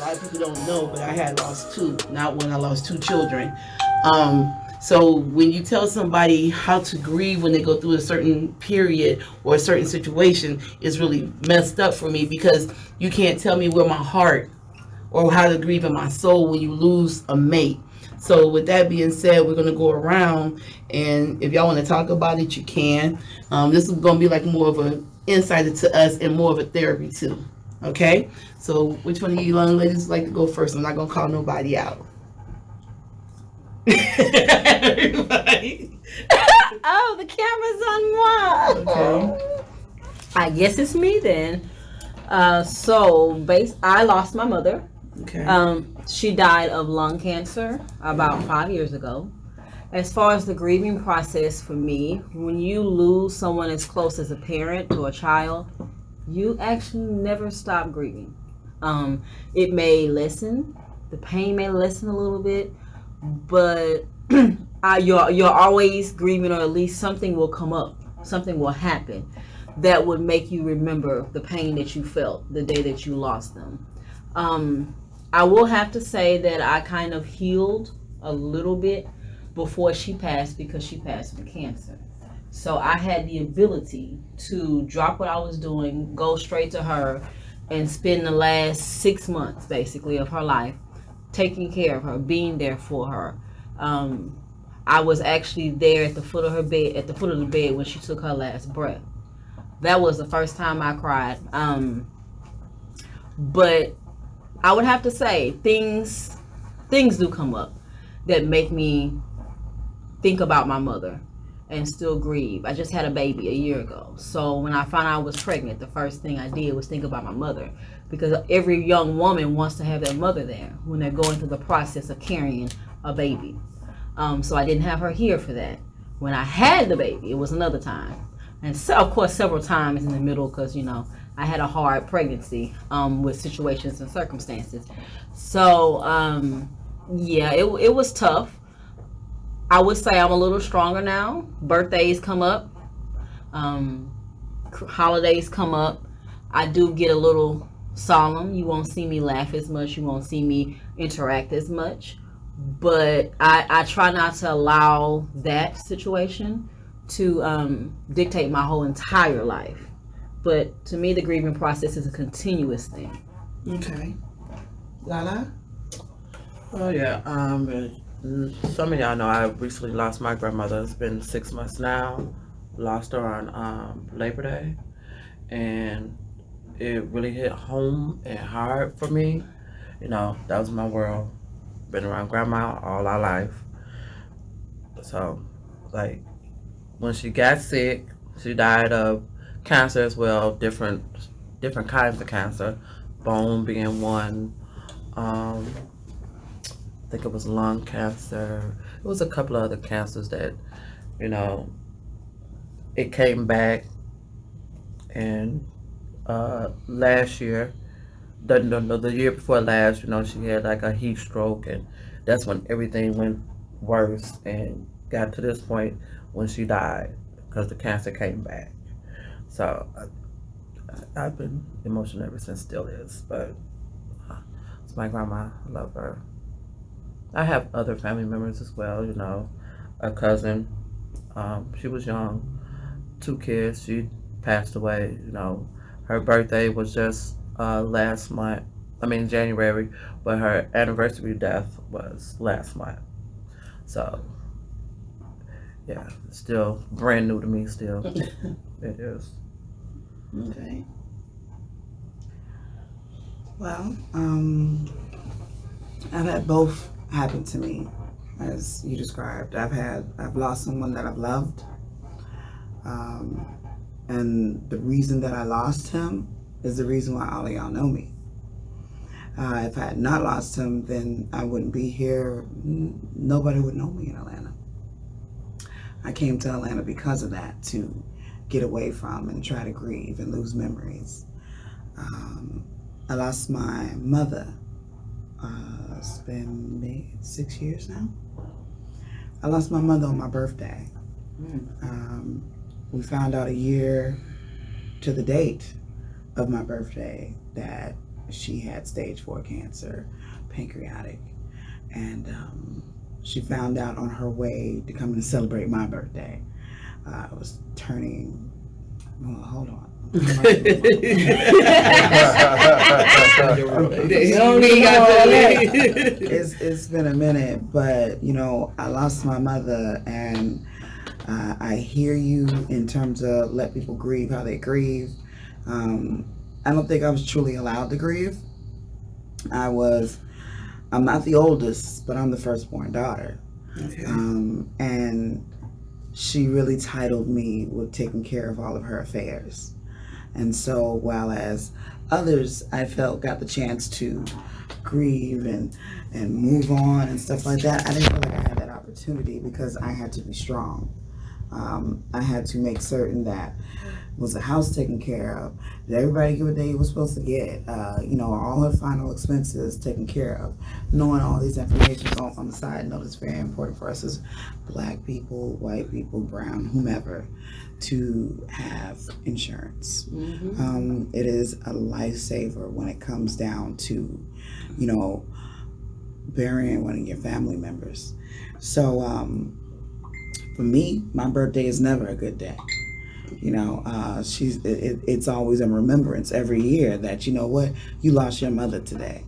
lot of people don't know, but I had lost two. Not one, I lost two children. So when you tell somebody how to grieve when they go through a certain period or a certain situation, it's really messed up for me, because you can't tell me where my heart or how to grieve in my soul when you lose a mate. So with that being said, we're going to go around, and if y'all want to talk about it, you can. This is going to be like more of an insight into us and more of a therapy too. Okay? So which one of you young ladies would like to go first? I'm not going to call nobody out. Everybody. Oh, the camera's on one. Okay. I guess it's me then. I lost my mother. Okay. She died of lung cancer about 5 years ago. As far as the grieving process for me, when you lose someone as close as a parent or a child, you actually never stop grieving. It may lessen, the pain may lessen a little bit, but you're always grieving, or at least something will come up, something will happen that would make you remember the pain that you felt the day that you lost them. I will have to say that I kind of healed a little bit before she passed, because she passed from cancer. So I had the ability to drop what I was doing, go straight to her, and spend the last 6 months basically of her life taking care of her, being there for her. I was actually there at the foot of her bed, at the foot of the bed, when she took her last breath. That was the first time I cried. But I would have to say things do come up that make me think about my mother and still grieve. I just had a baby a year ago. So when I found out I was pregnant, the first thing I did was think about my mother, because every young woman wants to have their mother there when they're going through the process of carrying a baby. So I didn't have her here for that. When I had the baby, it was another time. And so, of course, several times in the middle, because, I had a hard pregnancy with situations and circumstances. So, yeah, it was tough. I would say I'm a little stronger now. Birthdays come up. Holidays come up. I do get a little solemn. You won't see me laugh as much. You won't see me interact as much. But I try not to allow that situation to dictate my whole entire life. But to me, the grieving process is a continuous thing. Okay. Lala? Oh yeah. Some of y'all know I recently lost my grandmother. It's been 6 months now. Lost her on Labor Day, and it really hit home and hard for me. That was my world. Been around grandma all our life. So, like, when she got sick, she died of cancer as well. Different kinds of cancer, bone being one. I think it was lung cancer. It was a couple of other cancers that, you know, it came back. And last year, the year before last, she had like a heat stroke, and that's when everything went worse and got to this point when she died because the cancer came back. So I've been emotional ever since, still is, but it's my grandma. I love her. I have other family members as well, a cousin. She was young, 2 kids. She passed away. Her birthday was just last month. I mean January, but her anniversary death was last month. So yeah, it's still brand new to me. Still, it is. Okay. Well, I've had both happen to me, as you described. I've lost someone that I've loved, and the reason that I lost him is the reason why all of y'all know me. If I had not lost him, then I wouldn't be here. Nobody would know me in Atlanta. I came to Atlanta because of that, to get away from and try to grieve and lose memories. I lost my mother. It's been maybe 6 years now. I lost my mother on my birthday. We found out a year to the date of my birthday that she had stage 4 cancer, pancreatic, and she found out on her way to come and celebrate my birthday. I was turning. Well, hold on. It's been a minute, but I lost my mother, and I hear you in terms of let people grieve how they grieve. I don't think I was truly allowed to grieve. I'm not the oldest, but I'm the firstborn daughter. Okay. And she really titled me with taking care of all of her affairs. And so, while as others I felt got the chance to grieve and move on and stuff like that, I didn't feel like I had that opportunity because I had to be strong. I had to make certain that was the house taken care of, did everybody get what they were supposed to get, all her final expenses taken care of, knowing all these information on the side note is very important for us as black people, white people, brown, whomever, to have insurance. It is a lifesaver when it comes down to, burying one of your family members. So for me, my birthday is never a good day. It's always a remembrance every year that, you lost your mother today.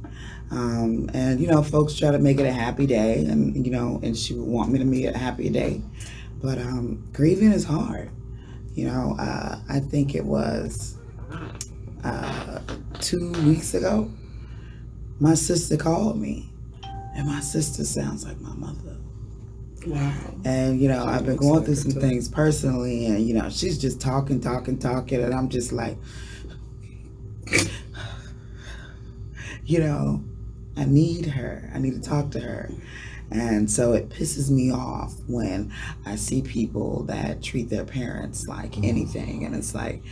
And folks try to make it a happy day, and she would want me to make it a happy day. But grieving is hard. I think it was 2 weeks ago, my sister called me, and my sister sounds like my mother. Wow. And I've been going through some things personally, and she's just talking, and I'm just like, I need her. I need to talk to her. And so it pisses me off when I see people that treat their parents like anything, and it's like,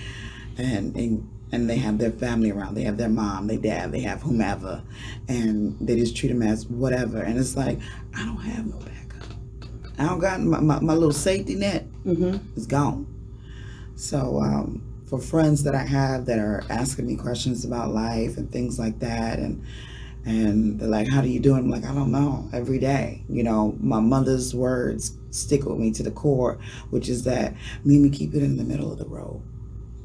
and they have their family around. They have their mom, their dad, they have whomever, and they just treat them as whatever. And it's like, I don't have no backup. I don't got my little safety net is gone. So for friends that I have that are asking me questions about life and things like that, and they're like, how do you do it? I'm like, I don't know. Every day, my mother's words stick with me to the core, which is that, Mimi, keep it in the middle of the road.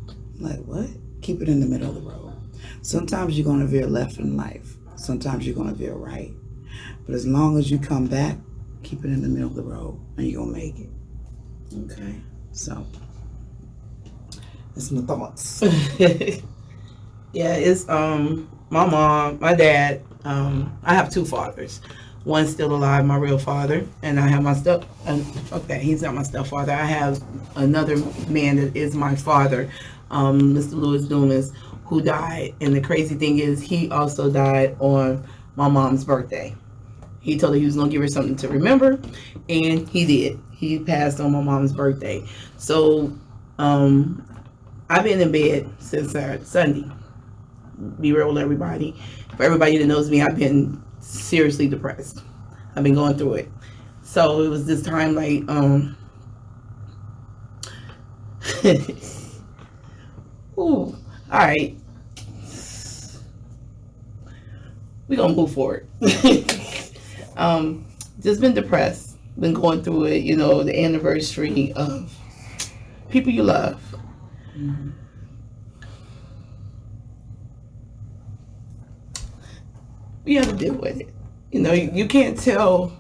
I'm like, what? Keep it in the middle of the road. Sometimes you're going to veer left in life. Sometimes you're going to veer right. But as long as you come back, keep it in the middle of the road, and you're going to make it. Okay. So, that's my thoughts. Yeah, it's my mom, my dad. I have two fathers. One's still alive, my real father, and I have my he's not my stepfather. I have another man that is my father, Mr. Louis Dumas, who died. And the crazy thing is, he also died on my mom's birthday. He told her he was going to give her something to remember, and he did. He passed on my mom's birthday. So I've been in bed since Sunday. Be real with everybody. For everybody that knows me, I've been seriously depressed. I've been going through it. So it was this time like, ooh, all right. We're going to move forward. Just been depressed, been going through it, the anniversary of people you love. We have to deal with it. You can't tell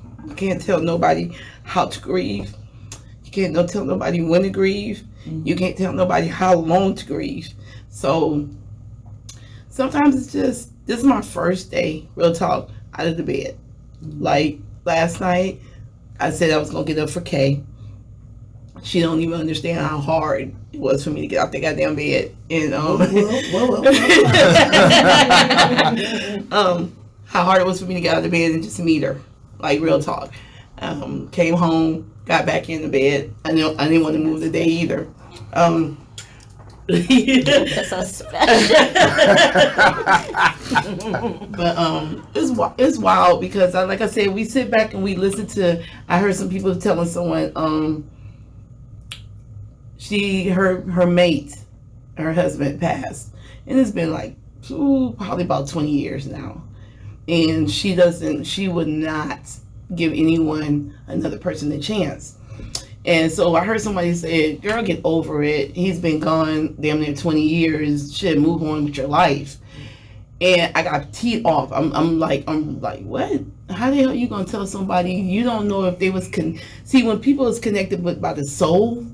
nobody how to grieve. You can't tell nobody when to grieve. You can't tell nobody how long to grieve. So sometimes it's just, this is my first day, real talk, out of the bed. Like last night, I said I was gonna get up for Kay. She don't even understand how hard it was for me to get out the goddamn bed. And how hard it was for me to get out of the bed and just meet her, like real talk. Came home, got back in the bed. I didn't want to move today either. That's so special. But it's wild because like I said, we sit back and we listen to. I heard some people telling someone her mate, her husband passed, and it's been like probably about 20 years now. And she would not give anyone, another person, a chance. And so I heard somebody say, girl, get over it. He's been gone damn near 20 years. Shit, move on with your life. And I got teed off. I'm like, what? How the hell are you gonna tell somebody you don't know if they was see, when people is connected by the soul,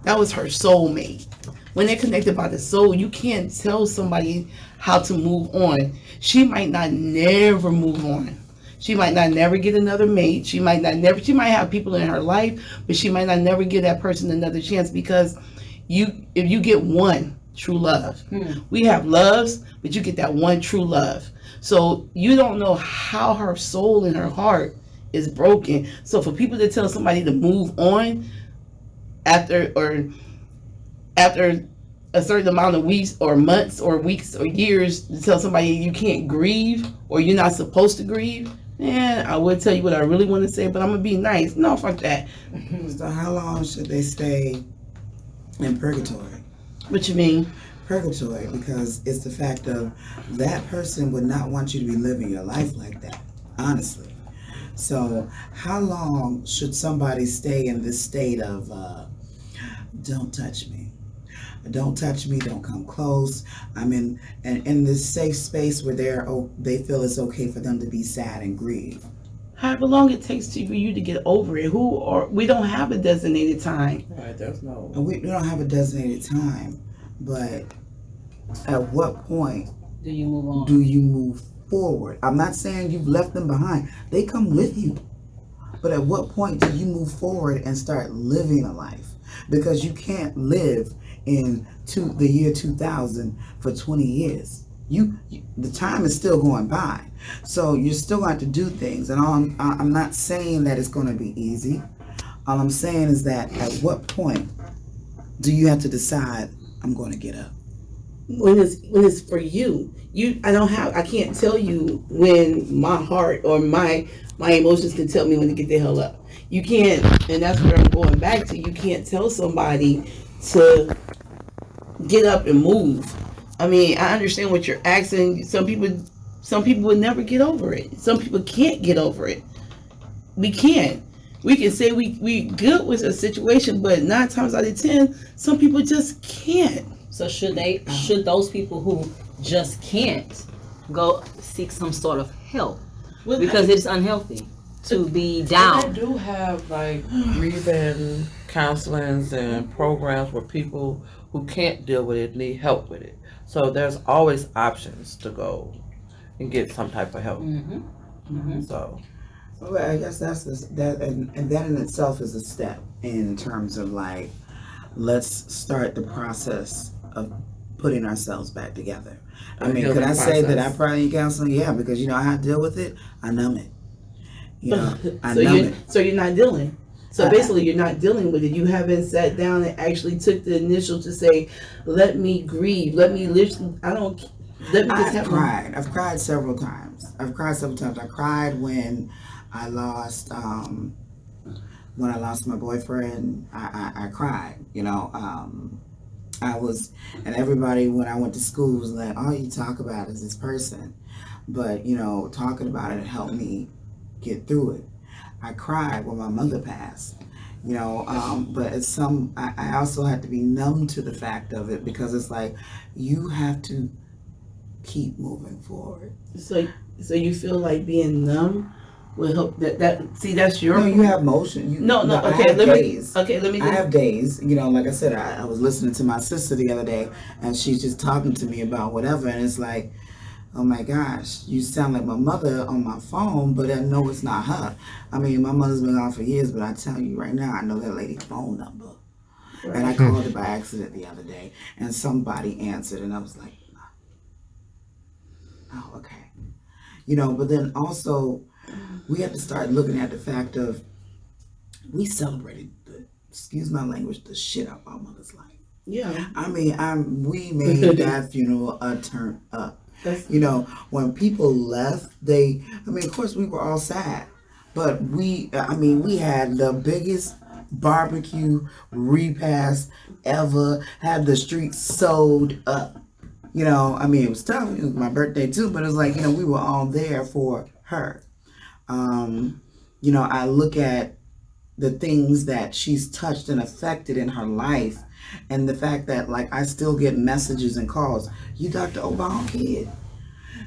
that was her soulmate. When they're connected by the soul, you can't tell somebody how to move on. She might not never move on. She might not never get another mate. She might have people in her life, but she might not never give that person another chance, because if you get one true love. We have loves, but you get that one true love. So you don't know how her soul and her heart is broken. So for people to tell somebody to move on after a certain amount of weeks or months or weeks or years, to tell somebody you can't grieve or you're not supposed to grieve, man, I would tell you what I really want to say, but I'm gonna be nice. No, fuck that. So how long should they stay in purgatory? What you mean? Purgatory, because it's the fact of that person would not want you to be living your life like that, honestly. So how long should somebody stay in this state of don't touch me? Don't touch me, don't come close. I'm in this safe space where they feel it's okay for them to be sad and grieve. However long it takes for you to get over it. We don't have a designated time. Right, there's no. And we don't have a designated time, but at what point Do you move on? do you move forward? I'm not saying you've left them behind. They come with you. But at what point do you move forward and start living a life? Because you can't live in the year 2000 for 20 years. The time is still going by. So you're still going to have to do things. And I'm not saying that it's going to be easy. All I'm saying is that at what point do you have to decide, I'm going to get up? When it's for you. I can't tell you when my heart or my emotions can tell me when to get the hell up. You can't, and that's where I'm going back to. You can't tell somebody to get up and move. I mean, I understand what you're asking. Some people would never get over it. Some people can't get over it. We can't. We can say we good with a situation, but 9 times out of 10, some people just can't. So should those people who just can't go seek some sort of help? Because it's unhealthy to be down. They do have like grieving counselings and programs where people who can't deal with it need help with it. So there's always options to go and get some type of help. So. Well, I guess that in itself is a step in terms of like, let's start the process of putting ourselves back together. I mean, could I say that I probably need counseling? Yeah, because you know how I deal with it. I numb it. You know, I numb it. So you're not dealing. So basically, you're not dealing with it. You haven't sat down and actually took the initial to say, "Let me grieve. Let me listen. I don't. Let me just have." I've cried several times. I cried when I lost my boyfriend. I cried. You know, and everybody when I went to school was like, all you talk about is this person. But, you know, talking about it helped me get through it. I cried when my mother passed, you know, but I also had to be numb to the fact of it, because it's like, you have to keep moving forward. So you feel like being numb will help that's your. No, you have motion. Okay, let me. I have days. You know, like I said, I was listening to my sister the other day, and she's just talking to me about whatever, and it's like, oh my gosh, you sound like my mother on my phone, but I know it's not her. I mean, my mother's been gone for years, but I tell you right now, I know that lady's phone number. Right. And I called her by accident the other day, and somebody answered, and I was like, oh, okay. You know, but then also, we have to start looking at the fact of, we celebrated excuse my language, the shit out of our mother's life. Yeah. I mean, we made that funeral a turn up. You know, when people left, of course we were all sad, but we had the biggest barbecue repast ever, had the streets sewed up. You know, I mean, it was tough. It was my birthday too, but it was like, you know, we were all there for her. You know, I look at the things that she's touched and affected in her life, and the fact that, like, I still get messages and calls. You Dr. Obama kid.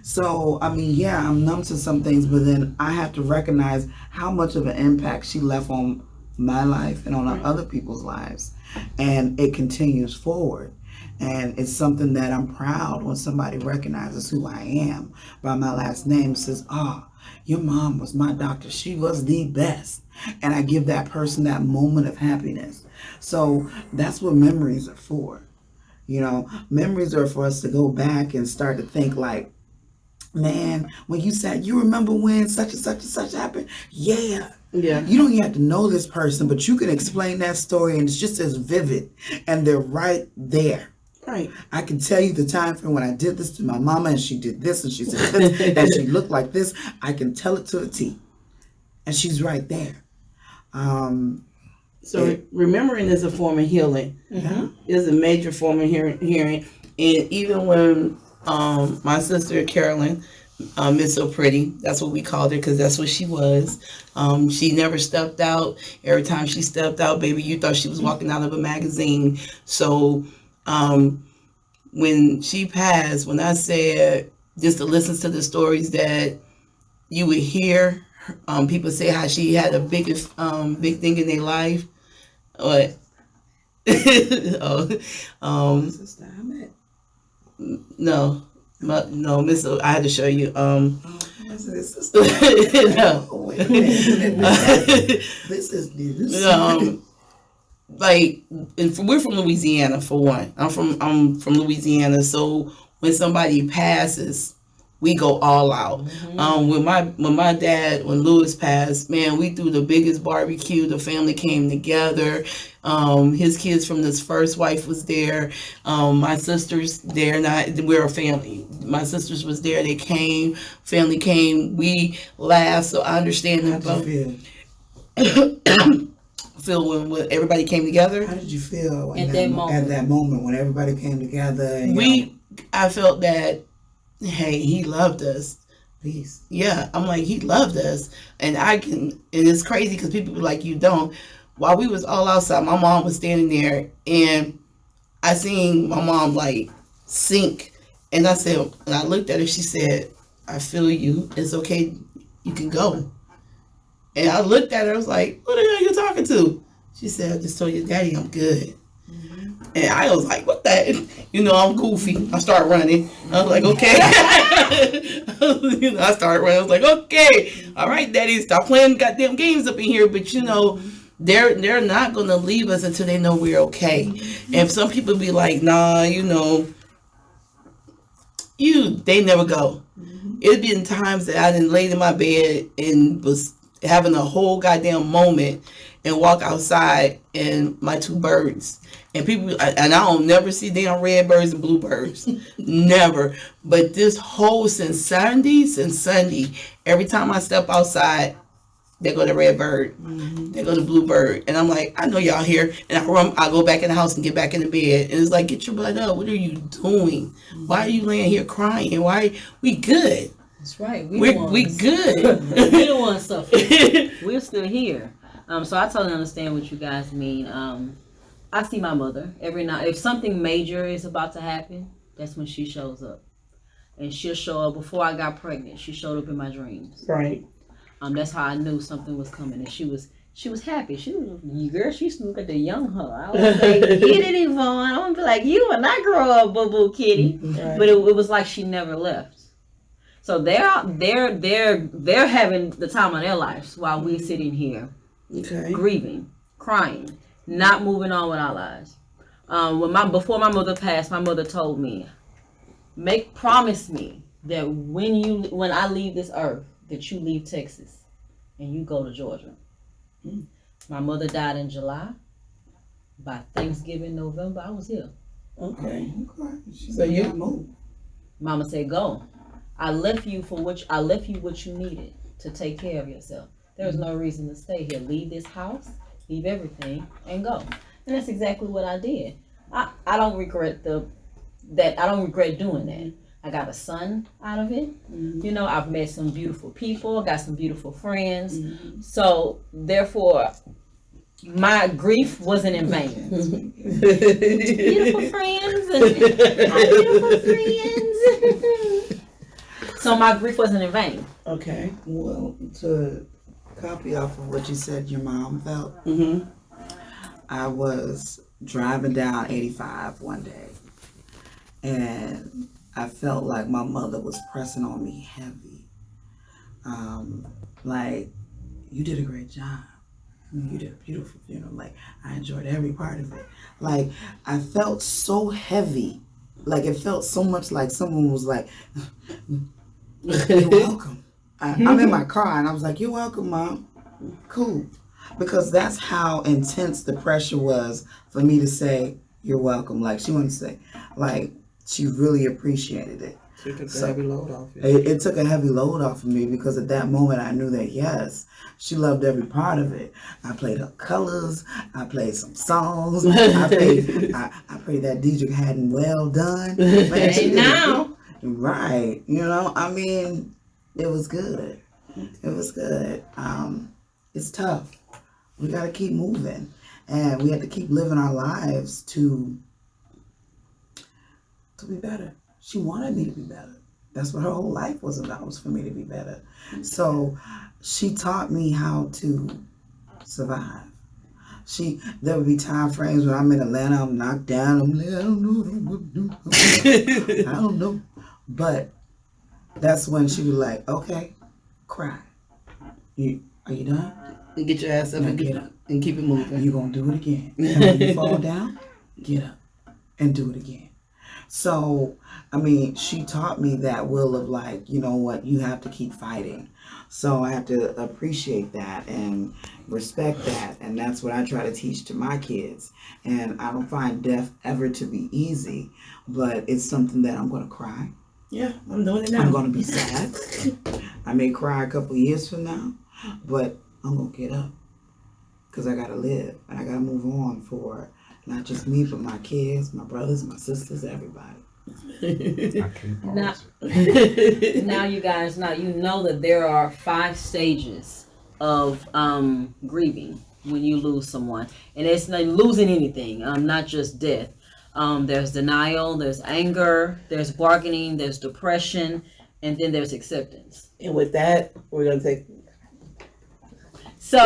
So, I mean, yeah, I'm numb to some things, but then I have to recognize how much of an impact she left on my life and on other people's lives. And it continues forward. And it's something that I'm proud when somebody recognizes who I am by my last name, says, your mom was my doctor. She was the best. And I give that person that moment of happiness. So that's what memories are for. You know, memories are for us to go back and start to think like, man, when you said, you remember when such and such and such happened? Yeah. Yeah. You don't even have to know this person, but you can explain that story and it's just as vivid. And they're right there. Right. I can tell you the time frame when I did this to my mama and she did this and she said this and she looked like this. I can tell it to a T. And she's right there. So remembering is a form of healing. It's a major form of hearing. And even when my sister Carolyn, Miss So Pretty, that's what we called her because that's what she was. She never stepped out. Every time she stepped out, baby, you thought she was walking out of a magazine. So when she passed, when I said just to listen to the stories that you would hear, people say how she had a big thing in their life. What? No, Miss. I had to show you. No. This is news. Like, we're from Louisiana for one. I'm from Louisiana, so when somebody passes, we go all out. When my dad, when Louis passed, man, we threw the biggest barbecue. The family came together. His kids from his first wife was there. My sisters there. We're a family. My sisters was there. They came. Family came. We laughed. So I understand them. How did you feel when everybody came together? How did you feel at that moment when everybody came together? And, I felt that, hey, he loved us. Peace. Yeah, I'm like, he loved us. And it's crazy because people be like, you don't. While we was all outside, my mom was standing there and I seen my mom like sink. And I said, and I looked at her, she said, I feel you. It's okay. You can go. And I looked at her, I was like, who the hell are you talking to? She said, I just told your daddy I'm good. And I was like, what that? You know, I'm goofy. I start running. I was like, okay. I started running. I was like, okay. All right, daddy, stop playing goddamn games up in here. But, you know, they're not going to leave us until they know we're okay. And some people be like, nah, you know, they never go. It'd been times that I didn't lay in my bed and was having a whole goddamn moment and walk outside and my two birds. And people, and I don't never see damn red birds and bluebirds. Never. But this whole, since Sunday, every time I step outside, they go to red bird. They go to bluebird. And I'm like, I know y'all here. And I go back in the house and get back in the bed. And it's like, get your butt up. What are you doing? Why are you laying here crying? We good. That's right. We good. We don't want to suffer. We're still here. So I totally understand what you guys mean. I see my mother every night. If something major is about to happen, that's when she shows up. And she'll show up before I got pregnant. She showed up in my dreams. Right. That's how I knew something was coming. And she was happy. She was, girl, she used to look at the young her. I was like, get it, Yvonne. I'm gonna be like, you will not grow up, boo-boo kitty. Right. But it was like she never left. So they're having the time of their lives while we're sitting here, grieving, crying, not moving on with our lives. Before my mother passed, my mother told me, promise me that when I leave this earth, that you leave Texas and you go to Georgia. My mother died in July. By Thanksgiving, November, I was here. Okay. So you moved. Mama said, go. I left you what you needed to take care of yourself. There's no reason to stay here. Leave this house, leave everything, and go. And that's exactly what I did. I don't regret the that I don't regret doing that. I got a son out of it. You know, I've met some beautiful people, got some beautiful friends. So therefore, my grief wasn't in vain. Beautiful friends and beautiful friends. So my grief wasn't in vain. Okay. Well, to copy off of what you said your mom felt, I was driving down 85 one day, and I felt like my mother was pressing on me heavy. Like, you did a great job. You did a beautiful funeral. Like, I enjoyed every part of it. Like, I felt so heavy. Like, it felt so much like someone was like, you're welcome. I'm in my car, and I was like, you're welcome, Mom. Cool. Because that's how intense the pressure was for me to say, you're welcome. Like, she wanted to say, like, she really appreciated it. So it took a heavy load off you. It took a heavy load off of me, because at that moment I knew that, yes, she loved every part of it. I played her colors. I played some songs. I prayed that Deidre hadn't well done. Man, she did now. Right. You know, I mean, it was good. It was good. It's tough. We got to keep moving. And we have to keep living our lives to be better. She wanted me to be better. That's what her whole life was about, was for me to be better. So she taught me how to survive. There would be time frames when I'm in Atlanta, I'm knocked down, I'm like, I don't know what to do. I don't know. But that's when she was like, okay, cry. Are you done? And get your ass up and get up and keep it moving. You're going to do it again. And when you fall down, get up and do it again. So, I mean, she taught me that will of like, you know what, you have to keep fighting. So I have to appreciate that and respect that. And that's what I try to teach to my kids. And I don't find death ever to be easy, but it's something that I'm going to cry. Yeah, I'm doing it now. I'm going to be sad. I may cry a couple years from now, but I'm going to get up, because I got to live and I got to move on for not just me, but my kids, my brothers, my sisters, everybody. Now, you guys, you know that there are 5 stages of grieving when you lose someone, and it's not losing anything, not just death. There's denial, there's anger, there's bargaining, there's depression, and then there's acceptance. And with that, we're gonna take. So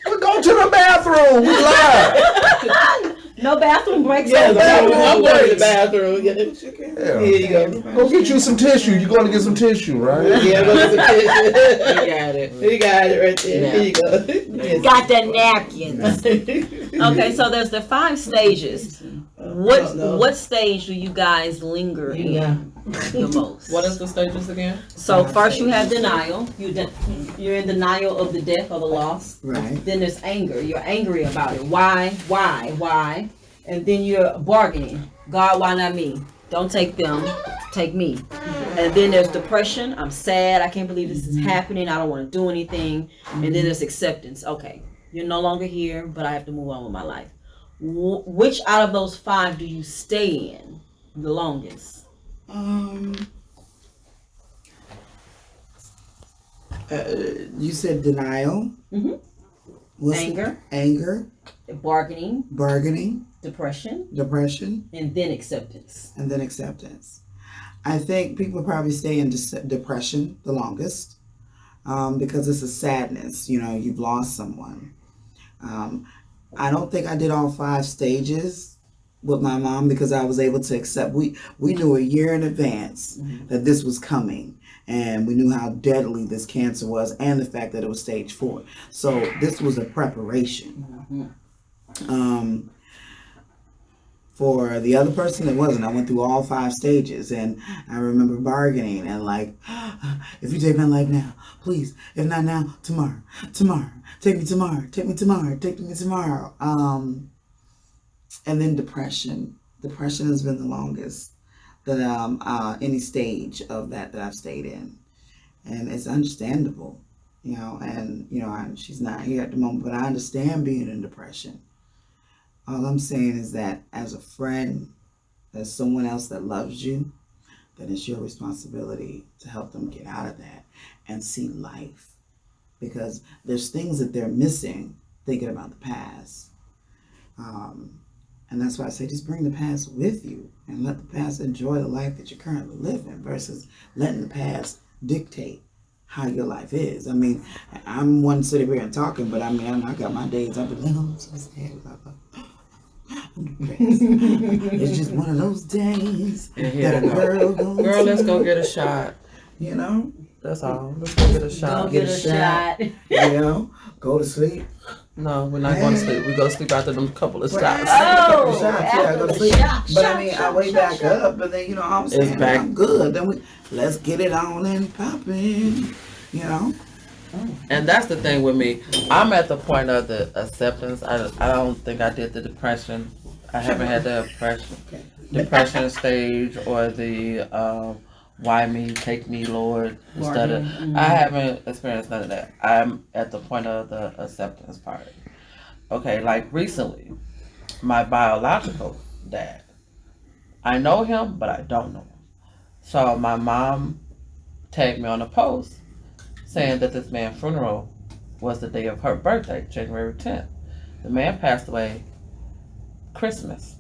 We're going to the bathroom. We live. no bathroom breaks. Yeah, over. I'm going to the bathroom. Yeah. Here you go. Go get you some tissue. You're going to get some tissue, right? Yeah, go get some tissue. You got it. You got it right there. Yeah. Here you go. Yes. Got the napkins. Okay, so there's the 5 stages. What stage do you guys linger in the most? What is the stages again? So first you have denial. You're in denial of the death or the loss. Right. Then there's anger. You're angry about it. Why? And then you're bargaining. God, why not me? Don't take them, take me. And then there's depression. I'm sad. I can't believe this is happening. I don't want to do anything. And then there's acceptance. Okay, you're no longer here, but I have to move on with my life. Which out of those 5 do you stay in the longest? You said denial. What's Anger. Anger. Bargaining. Depression, And then acceptance. and then acceptance. I think people probably stay in depression the longest, because it's a sadness. You know, you've lost someone. I don't think I did all 5 stages with my mom, because I was able to accept. We knew a year in advance that this was coming, and we knew how deadly this cancer was, and the fact that it was stage 4. So this was a preparation. For the other person, it wasn't. I went through all 5 stages, and I remember bargaining and like, if you take my life now, please. If not now, tomorrow. Take me tomorrow. Take me tomorrow. And then depression. Depression has been the longest that any stage of that I've stayed in, and it's understandable, you know. And you know, she's not here at the moment, but I understand being in depression. All I'm saying is that as a friend, there's someone else that loves you, then it's your responsibility to help them get out of that and see life. Because there's things that they're missing thinking about the past. And that's why I say just bring the past with you and let the past enjoy the life that you're currently living versus letting the past dictate how your life is. I mean, I'm one sitting here and talking, but I mean, I got my days. I've been like, oh, I'm so sad. I'm depressed. It's just one of those days that a girl goes Girl, let's go through, get a shot. you know? That's all. Let's go get a shot. Go get a shot. You know? Go to sleep. No, we're not going to sleep. We go sleep after them couple of shots. Oh, I go to after the sleep. shot, But shot, I mean, I shot, wake shot, back shot. up, and then, you know what I'm saying? back. I'm good. Then let's get it on and popping, you know? And that's the thing with me. I'm at the point of the acceptance. I don't think I did the depression. I haven't had the depression stage or the why me, take me, Lord. Instead of, I haven't experienced none of that. I'm at the point of the acceptance part. Okay, like recently, my biological dad. I know him, but I don't know him. So my mom tagged me on a post saying that this man's funeral was the day of her birthday, January 10th. The man passed away Christmas.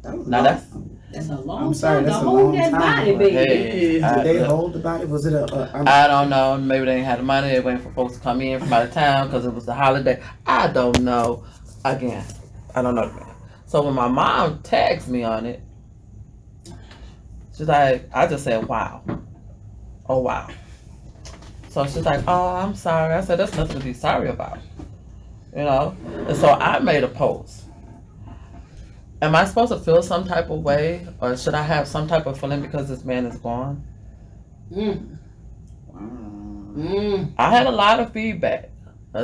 Now That's a long I'm sorry, time to that's a hold long that time. body, baby. Hey, Did they hold the body? Was it I don't know. Maybe they didn't have the money. They waiting for folks to come in from out of town because it was the holiday. I don't know. Again, I don't know. So when my mom tags me on it, she's like, I just said, wow. Oh, wow. So she's like, oh, I'm sorry. I said, that's nothing to be sorry about. You know? And so I made a post. Am I supposed to feel some type of way? Or should I have some type of feeling because this man is gone? I had a lot of feedback.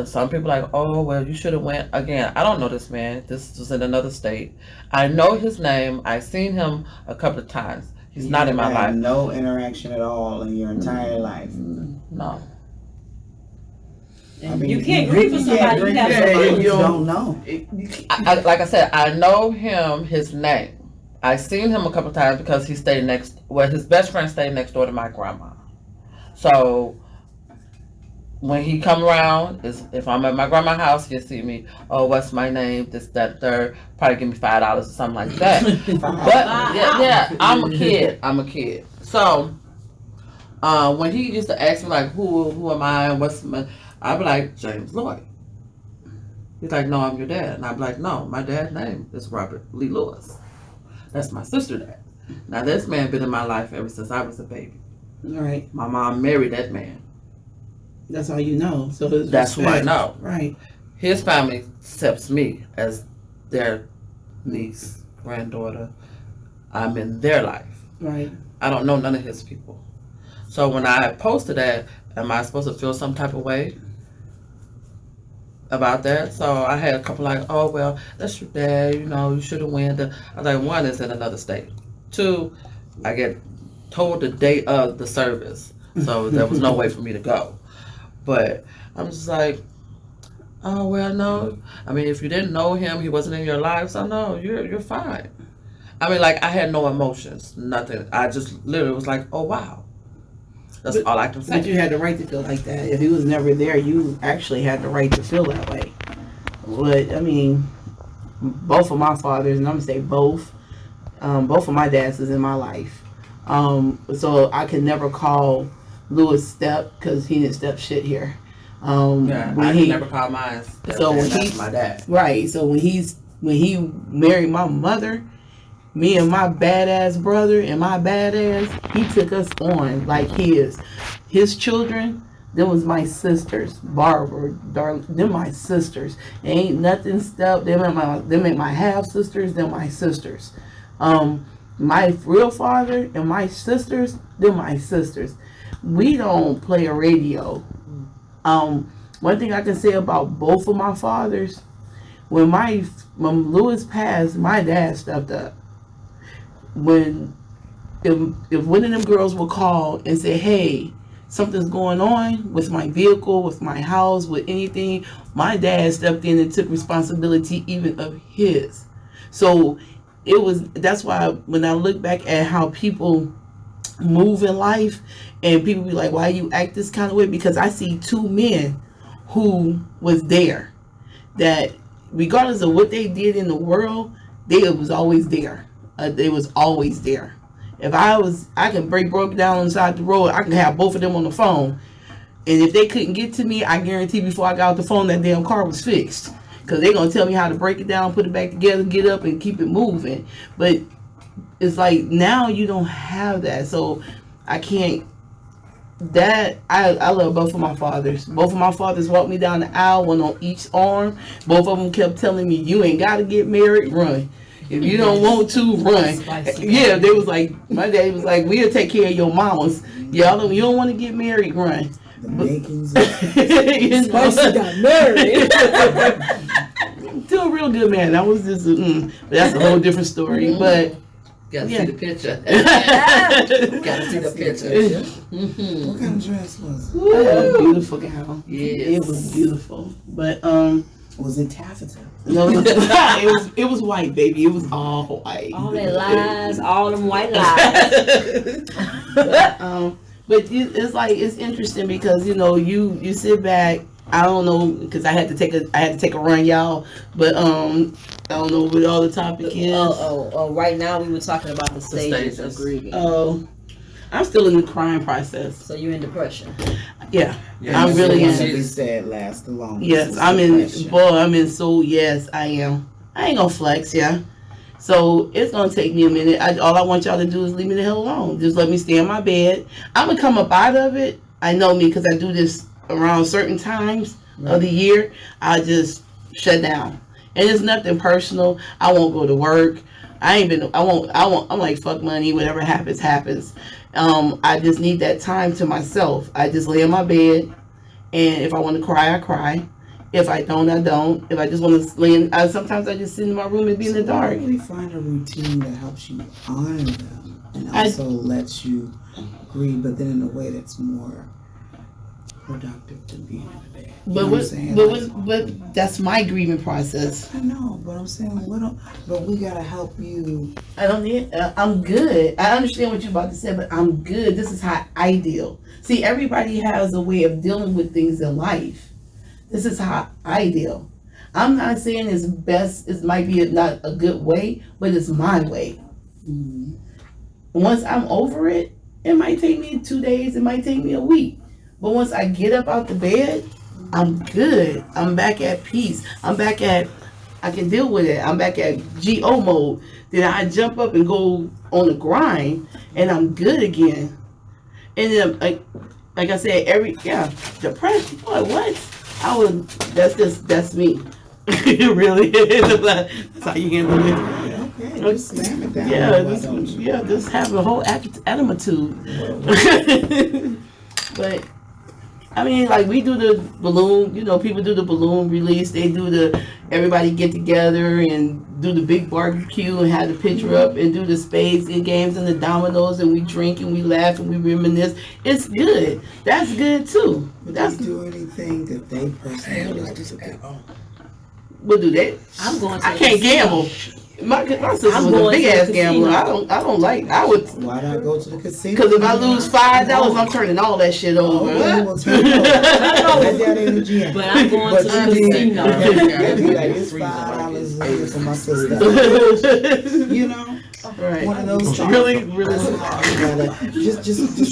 Some people like, oh, well, you should have went. Again, I don't know this man. This was in another state. I know his name. I've seen him a couple of times. He's not in my life. No interaction at all in your entire life. No. I mean, You can't grieve for somebody you have yeah, somebody. You don't know. Like I said, I know him, his name. I seen him a couple of times because he stayed his best friend stayed next door to my grandma. So when he come around, if I'm at my grandma's house, he'll see me. Oh, what's my name? This, that, third. Probably give me $5 or something like that. But yeah, I'm a kid. So when he used to ask me like, who am I? What's my? I'd be like, James Lloyd. He's like, no, I'm your dad. And I'd be like, no, my dad's name is Robert Lee Lewis. That's my sister's dad. Now this man been in my life ever since I was a baby. Right. My mom married that man. That's all you know. So it's That's who I respect. know. Right. His family accepts me as their niece, granddaughter. I'm in their life. Right. I don't know none of his people. So when I posted that, am I supposed to feel some type of way about that? So I had a couple like, oh, well, that's your dad, you know, you should have went. I was like, one, is in another state. Two, I get told the date of the service. So there was no way for me to go. But I'm just like, oh, well, no. I mean, if you didn't know him, he wasn't in your life, so no, you're fine. I mean, like, I had no emotions, nothing. I just literally was like, oh, wow. That's all I can say. But you had the right to feel like that. If he was never there, you actually had the right to feel that way. But, I mean, both of my fathers, and I'm going to say both of my dads is in my life. So I could never call Lewis step because he didn't step shit here. Yeah, I could never call mine. So when that's my dad. Right. So when he married my mother, me and my badass brother and my badass, he took us on like his children. Them was my sisters, Barbara, Darling. Them my sisters. Ain't nothing stepped. Them ain't my half sisters. Them my sisters. My real father and my sisters. Them my sisters. We don't play a radio. One thing I can say about both of my fathers, when Lewis passed, my dad stepped up. If one of them girls would call and say, hey, something's going on with my vehicle, with my house, with anything, my dad stepped in and took responsibility even of his. So that's why when I look back at how people move in life, and people be like, why you act this kind of way, because I see two men who was there, that regardless of what they did in the world, they was always there. They was always there. If I can broke down on the side of the road, I can have both of them on the phone. And if they couldn't get to me, I guarantee before I got off the phone, that damn car was fixed. Because they're going to tell me how to break it down, put it back together, get up, and keep it moving. But it's like, now you don't have that. So I can't. I love both of my fathers. Both of my fathers walked me down the aisle, one on each arm. Both of them kept telling me, you ain't got to get married, run. If you don't want to, run. Yeah, they was like, my dad was like, we'll take care of your mamas. You don't want to get married, run. The makings of Spicy got married. Still a real good man. That was just, but that's a whole different story. But Gotta yeah. see the picture. Gotta see the picture. What kind of dress was it? That was a beautiful gown. Yes. It was beautiful. But Was it taffeta? no, it was white, baby. It was all white. All that lies, all them white lies. But it's like, it's interesting because you sit back. I don't know, because I had to take a run, y'all. But I don't know what all the topic is. Right now we were talking about the stages of stages. grieving. Oh, I'm still in the crying process. So you're in depression. Yeah, Yeah, I'm really One that in. we said last the longest. Yes, is I'm in. depression. Boy, I'm in. So yes, I am. I ain't gonna flex, yeah. So it's gonna take me a minute. All I want y'all to do is leave me the hell alone. Just let me stay in my bed. I'm gonna come up out of it. I know me, because I do this around certain times of the year. I just shut down, and it's nothing personal. I won't go to work. I won't. I'm like, fuck money. Whatever happens, happens. I just need that time to myself. I just lay in my bed, and if I want to cry, I cry. If I don't, I don't. If I just want to lay in, sometimes I just sit in my room and be in the dark. How do we find a routine that helps you honor them and also lets you grieve, but then in a way that's more productive than being in the bed? You know what I'm saying? But that's my grieving process. I know, but I'm saying, but we gotta help you. I don't need. I'm good. I understand what you're about to say, but I'm good. This is how I deal. See, everybody has a way of dealing with things in life. This is how I deal. I'm not saying it's best. It might be not a good way, but it's my way. Mm-hmm. Once I'm over it, it might take me 2 days. It might take me a week. But once I get up out the bed, I'm good. I'm back at peace. I can deal with it. I'm back at GO mode. Then I jump up and go on the grind, and I'm good again. And then, like I said, depression. Boy, what? That's me. It really is. That's how you handle it. Okay, just slam it down. Yeah, just have a whole attitude. But I mean, like, we do the balloon, people do the balloon release. They do everybody get together and do the big barbecue and have the picture up and do the spades and games and the dominoes, and we drink and we laugh and we reminisce. It's good. That's good too. But That's do you do anything that they personally like to do? What do they? I'm going to. I can't gamble. My sister was a big ass gambler. I would. Why not go to the casino? Because if I lose $5, I'm turning all that shit over. Well, turn it over. That dad ain't a GM. But I'm going to the casino. That'd be like, it's $5 for my sister. You know? Right. One of those things. Really. Just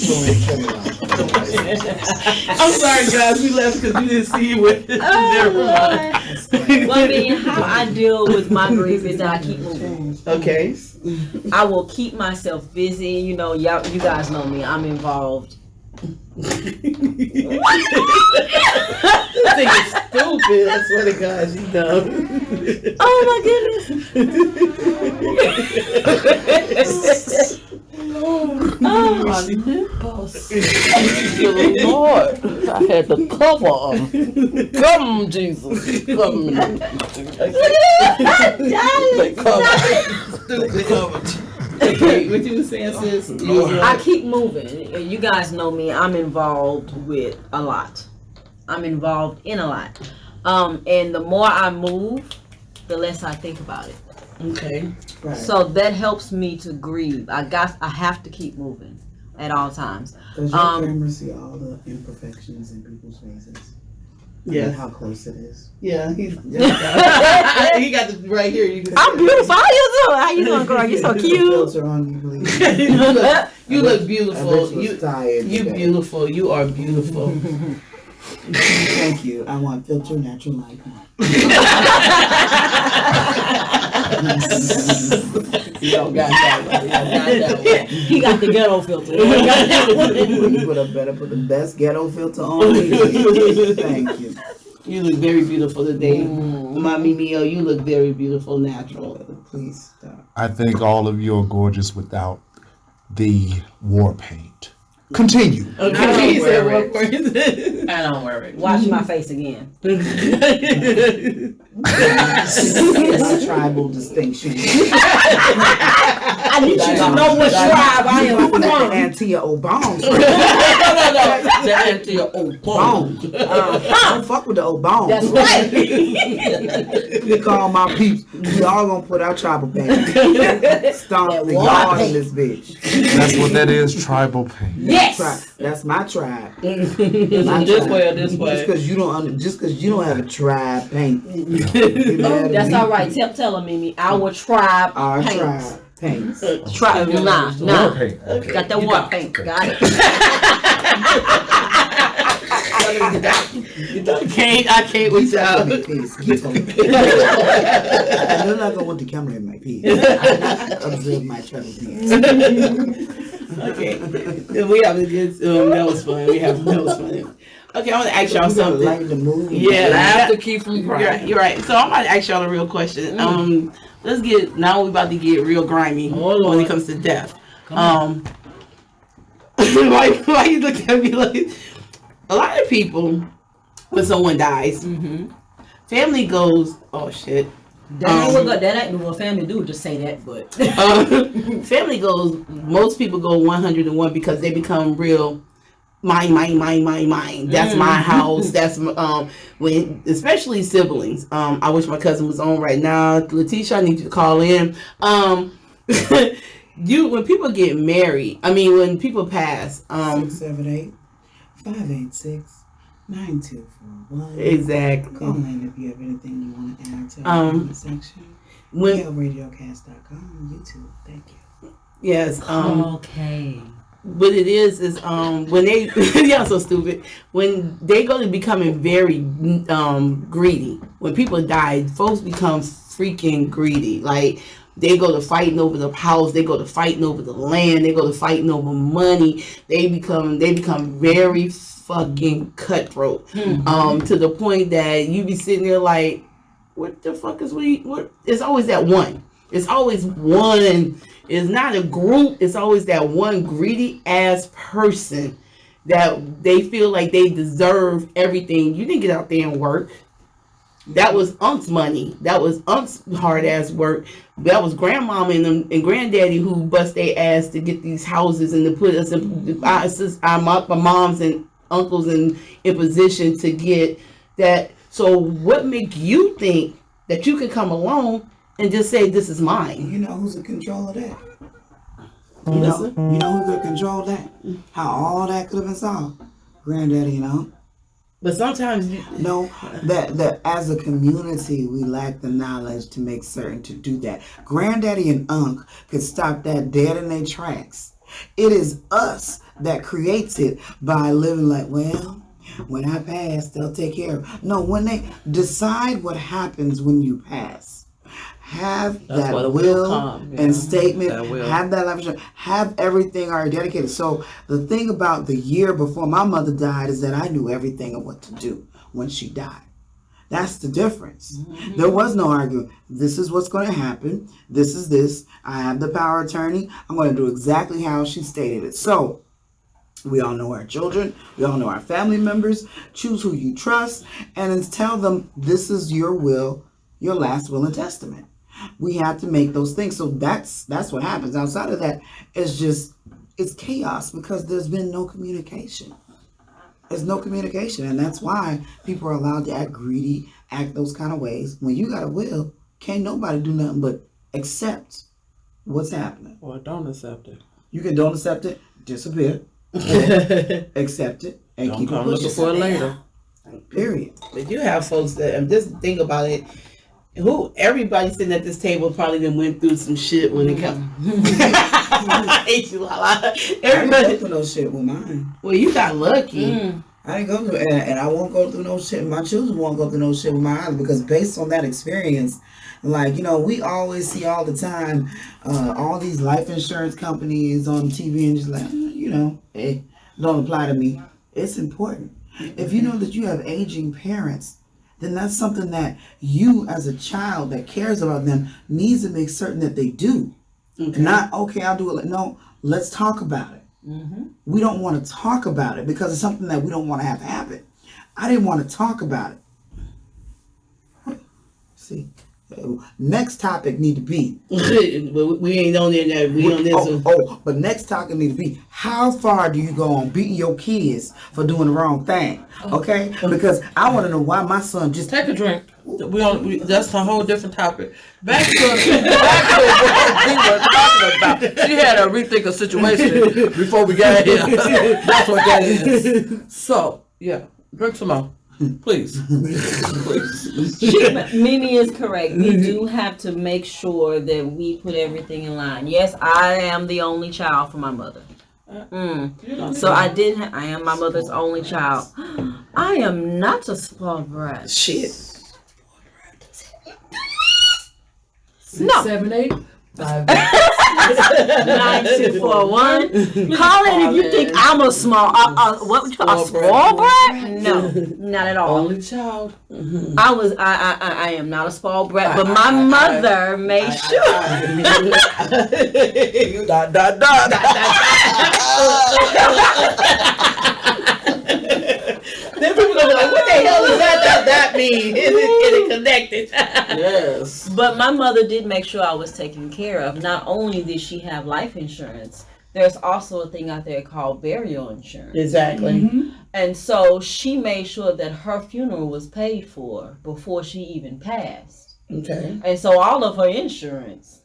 go and cut it out. I'm sorry, guys. We left because we didn't see you with it. Never mind. Well, I mean, how I deal with my grief is that I keep moving. Okay. I will keep myself busy. You guys know me. I'm involved. This thing is stupid. I swear to God, she's dumb. Oh my goodness. Oh my nipples. Good Lord, I had to cover them. Come, Jesus. Come. They cover. Okay, what you were saying, sis? I keep moving. You guys know me. I'm involved with a lot. I'm involved in a lot. And the more I move, the less I think about it. Okay. Right. So that helps me to grieve. I have to keep moving at all times. Does your camera see all the imperfections in people's faces? Yeah. And how close it is. Yeah. He got this right here. You can I'm beautiful. How you doing? How you doing, girl? You so Put a cute. filter on you, please. you look I beautiful. bet you was tired You today. beautiful. You are beautiful. Thank you. I want filter natural light. You don't got that one. You don't got that one. He got the ghetto filter. You better put the best ghetto filter on me. Thank you. You look very beautiful today. Mommy Mio, you look very beautiful natural. Please stop. I think all of you are gorgeous without the war paint. Continue. Okay, he said worry. what for you? I don't worry. Watch my face again. My tribal distinction. I need you to know what tribe I am That from. Antia Obama. The anti-Obama. Don't fuck with the Obama. That's right. We call my peeps. We all gonna put our tribal paint. Stomp That the war yard paint. in this bitch. That's what that is, tribal paint. Yes. That's my tribe. This way or this Just way. because you don't have a tribe paint. That's all right. Tell her, Mimi. Our tribe Our paints. tribe paints. Tribe. Nah. War paint. Got that war paint. Got it. I can't with y'all. Peace. Keep on. I'm not gonna want the camera in my piece. Observe my travel piece. Okay. We have a good that was fun. That was fun. Okay, I want to ask y'all something. Like the movie. Yeah. Laugh to keep from You're crying. right, you're right. So I'm about to ask y'all a real question. Let's get now we're about to get real grimy when it comes to death. Why you look at me like a lot of people when someone dies, family goes, oh shit. That ain't what family do. Just say that, but Family goes. Most people go 101 because they become real. Mine. That's my house. That's when, especially siblings. I wish my cousin was on right now. Letitia, I need you to call in. When people get married, when people pass, 678-586-9241. exactly. Call in if you have anything you want to add to the comment section. When radiocast.com, YouTube. Thank you. yes, okay. what it is when they y'all so stupid when they go to becoming very greedy. When people die, folks become freaking greedy. Like they go to fighting over the house, they go to fighting over the land, they go to fighting over money. They become very fucking cutthroat. To the point that you be sitting there like, what the fuck is what? It's always that one. It's always one. It's not a group. It's always that one greedy ass person that they feel like they deserve everything. You didn't get out there and work. That was Unc's money. That was Unc's hard ass work. That was grandmama and granddaddy who bust their ass to get these houses and to put us in my moms and uncles in position to get that. So what make you think that you can come along and just say this is mine? You know who's in control of that? You know who could control that? How all that could have been solved? Granddaddy, But sometimes that as a community we lack the knowledge to make certain to do that. Granddaddy and Unc could stop that dead in their tracks. It is us that creates it by living like, well, when I pass, they'll take care of it. No, when they decide what happens when you pass. Have That's why that the will come, and statement, that will. have that life insurance, have everything already dedicated. So the thing about the year before my mother died is that I knew everything of what to do when she died. That's the difference. There was no argument. This is what's going to happen. This is this. I have the power of attorney. I'm going to do exactly how she stated it. So we all know our children. We all know our family members. Choose who you trust and then tell them this is your will, your last will and testament. We have to make those things. So that's what happens. Outside of that, it's chaos because there's been no communication. There's no communication. And that's why people are allowed to act greedy, act those kind of ways. When you got a will, can't nobody do nothing but accept what's happening. Or don't accept it. You can don't accept it, disappear, or accept it and Don't keep it come looking pushing. for it later. Period. But you have folks that just think about it. Everybody sitting at this table probably done went through some shit when it comes. I hate you, Lala. I didn't Everybody. go through no shit with mine. Well, you got lucky. I didn't go through, and I won't go through no shit. My children won't go through no shit with mine because based on that experience, like, you know, we always see all the time, all these life insurance companies on TV and just like, you know, it don't apply to me. It's important. If you know that you have aging parents, then that's something that you as a child that cares about them needs to make certain that they do. Okay. Not, okay, I'll do it. No, let's talk about it. We don't want to talk about it because it's something that we don't want to have happen. I didn't want to talk about it. See, next topic need to be. But we ain't on there now. We on this one. But next topic need to be, how far do you go on beating your kids for doing the wrong thing? Okay, because I want to know why my son just Take a drink. That's a whole different topic. Back to what we were talking about. She had to rethink a situation before we got here. That's what that is. So, yeah, drink some more. Please. Please. Mimi is correct. We do have to make sure that we put everything in line. Yes, I am the only child for my mother. So I am my mother's only child. I am not a spoiled brat. Shit. No. 7, 8, 5, 9241. Call it if you think I'm a small, what would you call a small brat? No, not at all. Only child. I am not a spoiled brat, but my mother made sure. Dot, dot, dot. Then people gonna be like, what the hell does that mean? Is it connected? Yes. But my mother did make sure I was taken care of. Not only did she have life insurance, there's also a thing out there called burial insurance. Exactly. And so she made sure that her funeral was paid for before she even passed. Okay. And so all of her insurance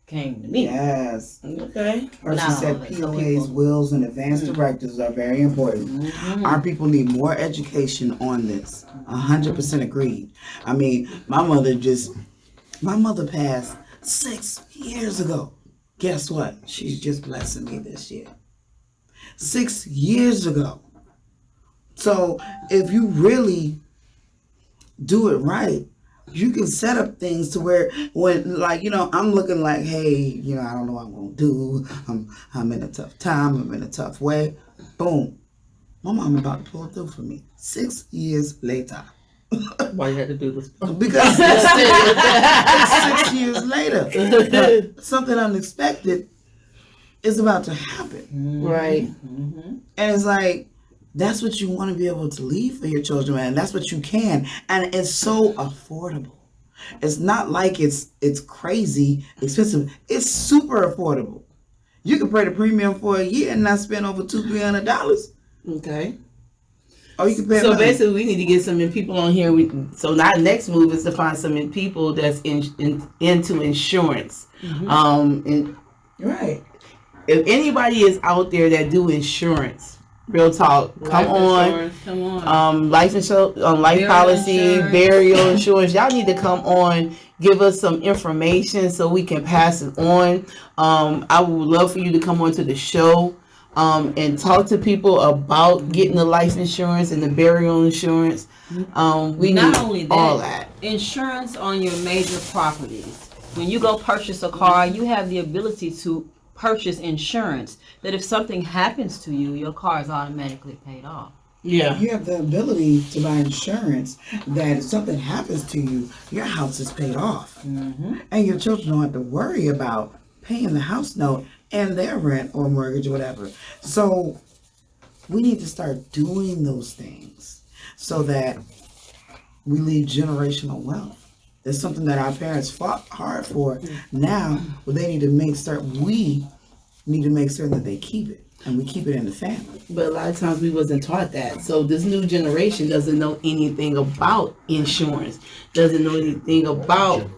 came to me. Yes. Okay. Or she Not all said of it. Some POAs, people- wills, and advance directives are very important. Our people need more education on this. 100% agreed. I mean, my mother passed 6 years ago. Guess what? She's just blessing me this year. 6 years ago. So if you really do it right, you can set up things to where when, like, you know, I'm looking like, hey, you know, I don't know what I'm gonna do. I'm in a tough time. I'm in a tough way. Boom. My mom about to pull through for me. 6 years later. Why you had to do this? Because it's 6 years later, something unexpected is about to happen. Right. And it's like, that's what you want to be able to leave for your children, man. That's what you can. And it's so affordable. It's not like it's crazy expensive. It's super affordable. You can pay the premium for a year and not spend over $200-300. Okay. Or you can pay. So basically, we need to get some people on here. So our next move is to find some people that's into insurance. And Right. if anybody is out there that do insurance, real talk, come on. Life insurance, life Burial policy, insurance. burial insurance. Y'all need to come on, give us some information so we can pass it on. I would love for you to come on to the show and talk to people about getting the life insurance and the burial insurance. We Not need only that, all that. insurance on your major properties. When you go purchase a car, you have the ability to purchase insurance that if something happens to you, your car is automatically paid off. Yeah. You have the ability to buy insurance that if something happens to you, your house is paid off. And your children don't have to worry about paying the house note and their rent or mortgage or whatever. So we need to start doing those things so that we leave generational wealth. It's something that our parents fought hard for. Now, well, they need to make certain, we need to make certain that they keep it. And we keep it in the family. But a lot of times we wasn't taught that. So this new generation doesn't know anything about insurance. Doesn't know anything about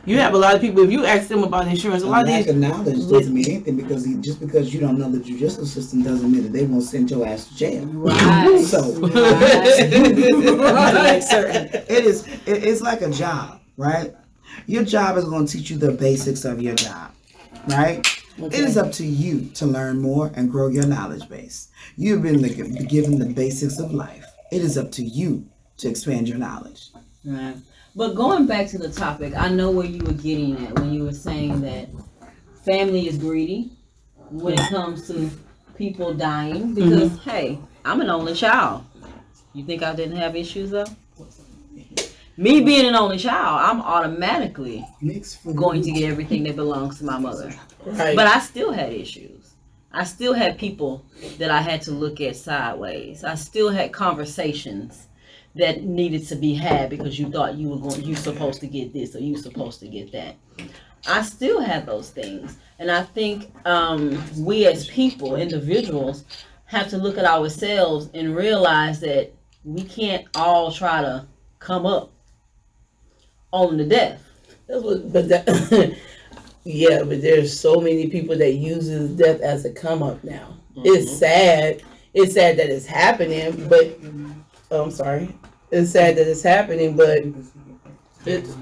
You have a lot of people. If you ask them about insurance, a lot of lack these of knowledge doesn't mean anything because just because you don't know the judicial system doesn't mean that they won't send your ass to jail. Right. So like certain, it's like a job, right? Your job is going to teach you the basics of your job, right? Okay. It is up to you to learn more and grow your knowledge base. You've been given the basics of life. It is up to you to expand your knowledge. Right. But going back to the topic, I know where you were getting at when you were saying that family is greedy when it comes to people dying because, hey, I'm an only child. You think I didn't have issues though? Me being an only child, I'm automatically going to get everything that belongs to my mother. right. But I still had issues. I still had people that I had to look at sideways. I still had conversations that needed to be had because you thought you're supposed to get this or you're supposed to get that. I still had those things. And I think we as people, individuals, have to look at ourselves and realize that we can't all try to come up on the death. That's what, but that, yeah, but there's so many people that uses death as a come up now. It's sad. It's sad that it's happening, but I'm sorry. It's sad that it's happening, but it's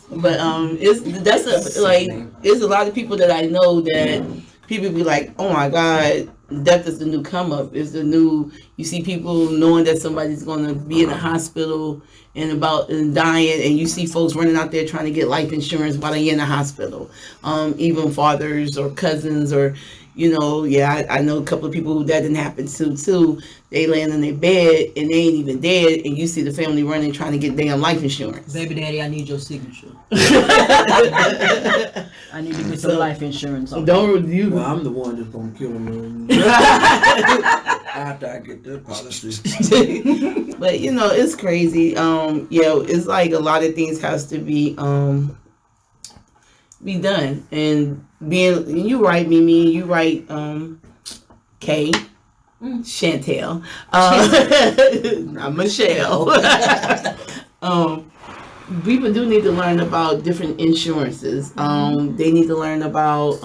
but it's a lot of people that I know that people be like, oh my God, death is the new come up. It's the new. You see people knowing that somebody's going to be in a hospital and dying, and you see folks running out there trying to get life insurance while they're in the hospital. Even fathers or cousins or. I know a couple of people who that didn't happen to too. They laying in their bed and they ain't even dead, and you see the family running trying to get damn life insurance. Baby daddy, I need your signature. I need to get some life insurance on. Well, I'm the one that's gonna kill him after I get this policy. But it's crazy. It's like a lot of things has to be done, and you right, Mimi, you right, Kay, Chantel, I'm Michelle. People do need to learn about different insurances. They need to learn about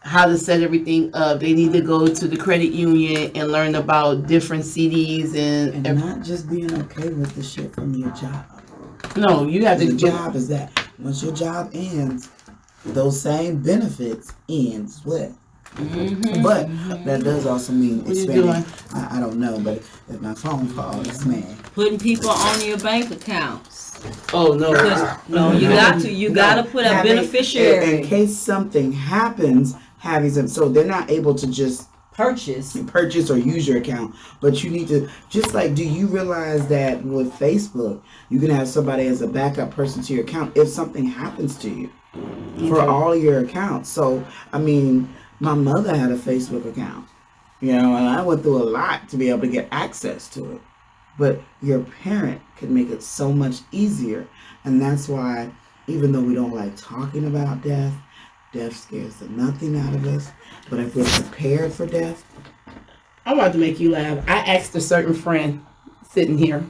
how to set everything up. They need to go to the credit union and learn about different CDs and not just being okay with the shit from your job. No, you have to. The job is that once your job ends, those same benefits ends with. But that does also mean expanding. I don't know, but if my phone calls, it's man. Putting people on your bank accounts. Oh no! No, you got to. You got to put a beneficiary in case something happens. Having some, so they're not able to just purchase or use your account, but you need to do you realize that with Facebook you can have somebody as a backup person to your account if something happens to you for all your accounts. So I mean, my mother had a Facebook account, and I went through a lot to be able to get access to it, but your parent could make it so much easier. And that's why, even though we don't like talking about death scares the nothing out of us. But if we're prepared for death. I'm about to make you laugh. I asked a certain friend sitting here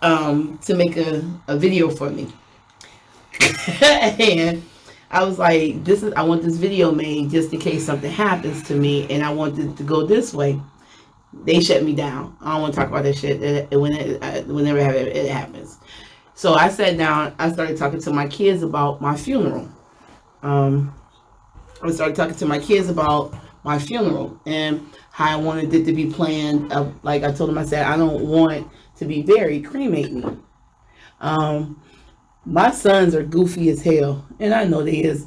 to make a video for me. And I was like, I want this video made just in case something happens to me and I want it to go this way. They shut me down. I don't want to talk about that shit whenever it happens. So I sat down, I started talking to my kids about my funeral. I started talking to my kids about my funeral and how I wanted it to be planned. Like I told them, I said, I don't want to be buried, cremate me. My sons are goofy as hell, and I know they is.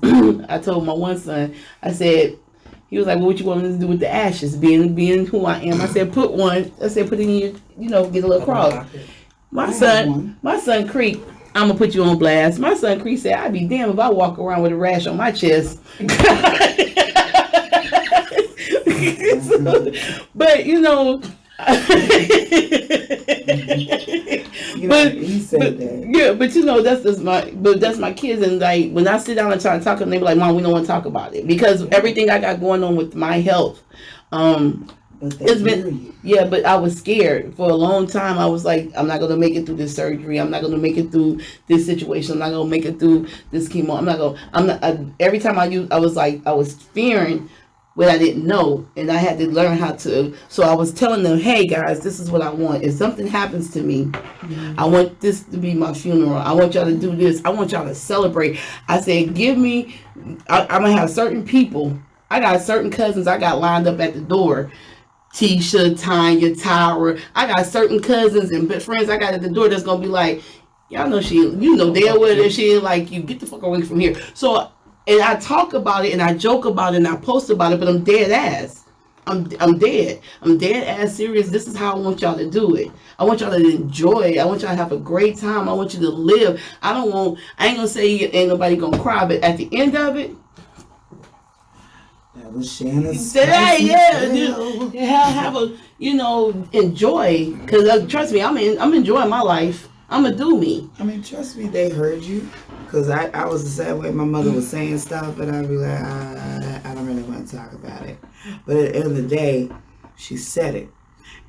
I told my one son, I said, he was like, well, what you want me to do with the ashes, being who I am? I said, put it in your, get a little cross. My son Creek, I'm gonna put you on blast. My son Creek said, I'd be damned if I walk around with a rash on my chest. But He said that. Yeah, but that's my kids, and like when I sit down and try to talk to them, they be like, Mom, we don't want to talk about it because everything I got going on with my health, But they It's hear been, you. yeah, but I was scared for a long time. I was like, I'm not gonna make it through this surgery. I'm not gonna make it through this situation. I'm not gonna make it through this chemo. I'm not gonna. I'm not. Every time I was like, I was fearing what I didn't know, and I had to learn how to. So I was telling them, hey guys, this is what I want. If something happens to me, I want this to be my funeral. I want y'all to do this. I want y'all to celebrate. I said, give me. I'm gonna have certain people. I got certain cousins I got lined up at the door. Tisha, Tanya, Tyra. I got certain cousins and friends I got at the door that's gonna be like, y'all know you know damn well that she ain't like you. Get the fuck away from here. So, and I talk about it and I joke about it and I post about it, but I'm dead ass. I'm dead. I'm dead ass serious. This is how I want y'all to do it. I want y'all to enjoy it. I want y'all to have a great time. I want you to live. I ain't gonna say ain't nobody gonna cry, but at the end of it, That was Shannon's. today, have a enjoy, because trust me, I'm enjoying my life. I'm gonna do me. I mean, trust me, they heard you. Because I was the same way. My mother was saying stuff, and I'd be like, I don't really want to talk about it. But at the end of the day, she said it.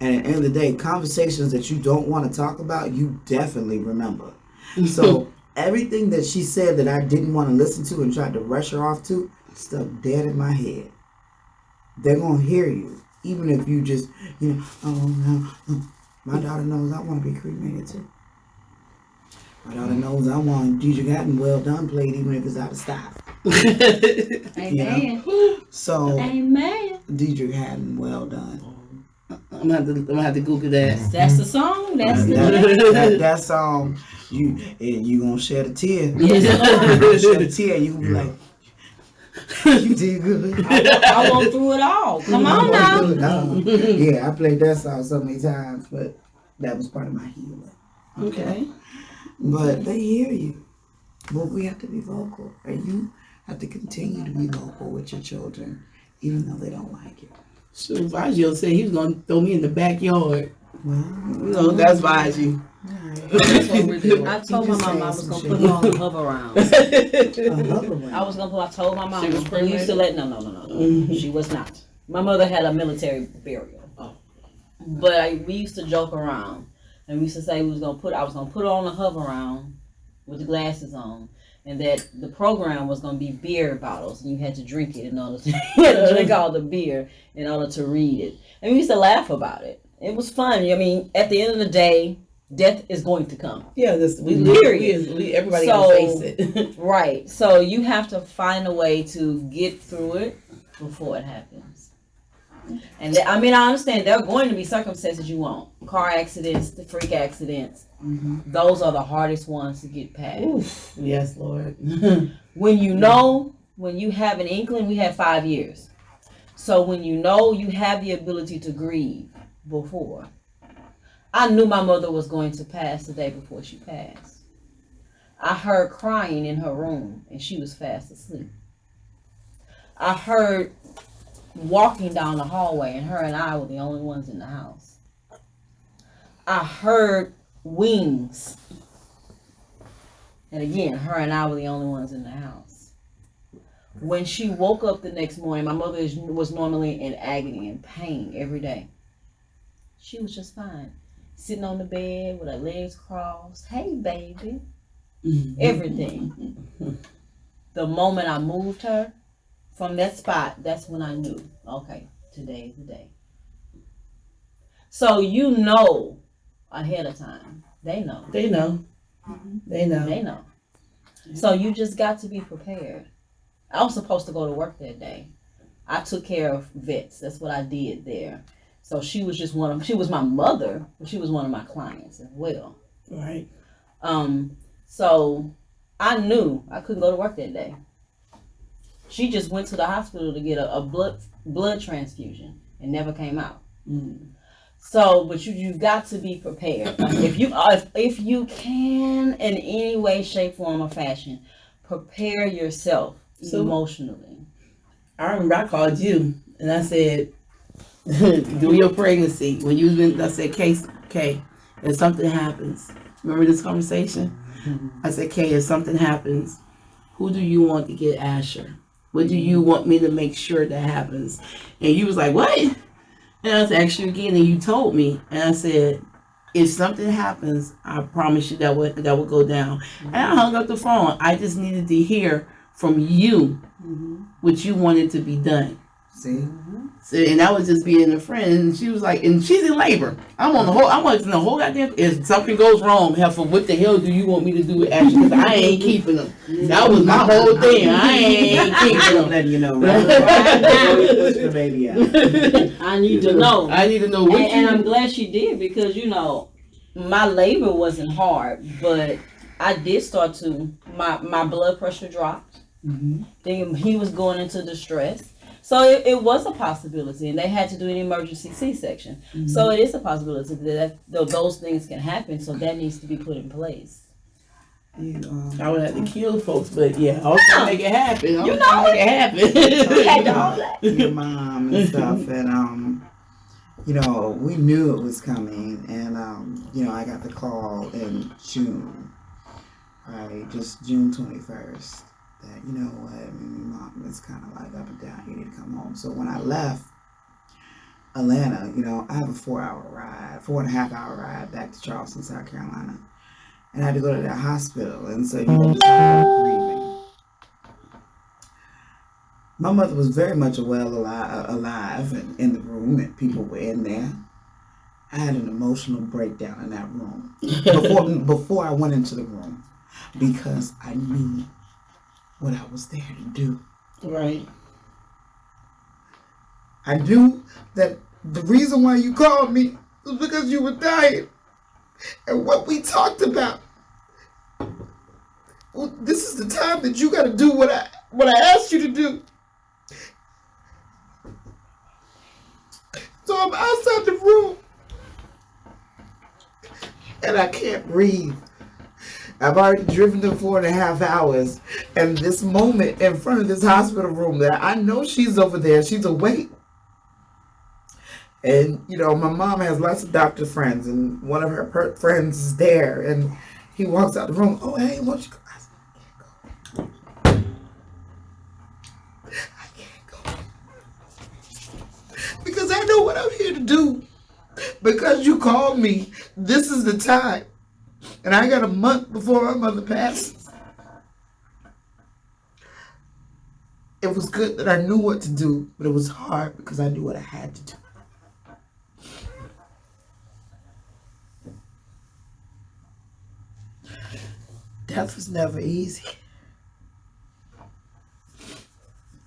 And at the end of the day, conversations that you don't want to talk about, you definitely remember. So everything that she said that I didn't want to listen to and tried to rush her off to, stuck dead in my head. They're going to hear you. Even if you just, oh, no, my daughter knows I want to be cremated too. My daughter knows I want DJ Gatton Well Done played even if it's out of style. Amen. So, Amen. DJ Gatton Well Done. I'm gonna have to Google that. That's the song. That's That song, you gonna shed a tear. You gonna shed a tear. You gonna be like, you did good. I went through it all. Come on now. Yeah, I played that song so many times, but that was part of my healing. Okay. But they hear you. But we have to be vocal, and you have to continue to be vocal with your children, even though they don't like it. So Vajio said he was gonna throw me in the backyard. Well, That's Vaji. I told my mom I was gonna put her on a hover round. I told my mom we used to let no. She was not. My mother had a military burial. But we used to joke around. And we used to say I was gonna put her on a hover round with the glasses on, and that the program was gonna be beer bottles, and you had to drink it in order to drink all the beer in order to read it. And we used to laugh about it. It was fun. I mean, at the end of the day, death is going to come. Yeah, everybody So, gotta face it. Right. So you have to find a way to get through it before it happens. And I understand there are going to be circumstances you won't. Car accidents, the freak accidents. Mm-hmm. Those are the hardest ones to get past. Oof. Yes, Lord. When you have an inkling, we had 5 years. So when you know you have the ability to grieve before. I knew my mother was going to pass the day before she passed. I heard crying in her room and she was fast asleep. I heard walking down the hallway and her and I were the only ones in the house. I heard wings. And again, her and I were the only ones in the house. When she woke up the next morning, my mother was normally in agony and pain every day. She was just fine. Sitting on the bed with her legs crossed. Hey, baby. Everything. The moment I moved her from that spot, that's when I knew, okay, today is the day. So you know ahead of time. They know. They know. Mm-hmm. They know. They know. So you just got to be prepared. I was supposed to go to work that day. I took care of vets. That's what I did there. So she was just she was my mother, but she was one of my clients as well. Right. So I knew I couldn't go to work that day. She just went to the hospital to get a blood transfusion and never came out. Mm. So, but you've got to be prepared. If you can, in any way, shape, form, or fashion, prepare yourself emotionally. I remember I called you and I said, "Do your pregnancy." When you was in, I said, "Kay, if something happens." Remember this conversation? Mm-hmm. I said, "Kay, if something happens, who do you want to get Asher? What do you want me to make sure that happens?" And you was like, "What?" And I asked you again, and you told me, and I said, if something happens, I promise you that would go down. And I hung up the phone. I just needed to hear from you what you wanted to be done. See? So, and that was just being a friend. And she was like, and she's in labor. I'm watching the whole goddamn. If something goes wrong, Heifer, what the hell do you want me to do with Ashley? Because I ain't keeping them. That was my whole thing. I ain't keeping I'm them. letting you know, right? Before you push the baby out. I need to know. I need to know what And I'm glad she did, because my labor wasn't hard, but I did start to my blood pressure dropped. Then he was going into distress. So it was a possibility, and they had to do an emergency C-section. So it is a possibility that those things can happen. So that needs to be put in place. I would have to kill folks, but yeah, I was trying to make it happen. I was You trying to make it happen. Your mom and stuff, and we knew it was coming, and I got the call in June, right, just June 21st. That what, mom is kind of like up and down. You need to come home. So when I left Atlanta, I have a 4.5 hour ride back to Charleston, South Carolina, and I had to go to the hospital. And so grieving. My mother was very much alive and in the room, and people were in there. I had an emotional breakdown in that room before I went into the room, because I knew what I was there to do. Right. I knew that the reason why you called me was because you were dying. And what we talked about, well, this is the time that you got to do what I asked you to do. So I'm outside the room, and I can't breathe. I've already driven them 4.5 hours, and this moment in front of this hospital room that I know she's over there, she's awake. And, my mom has lots of doctor friends, and one of her friends is there, and he walks out the room. Oh, hey, won't you go? I said, I can't go. Because I know what I'm here to do. Because you called me, this is the time. And I got a month before my mother passes. It was good that I knew what to do, but it was hard because I knew what I had to do. Death was never easy.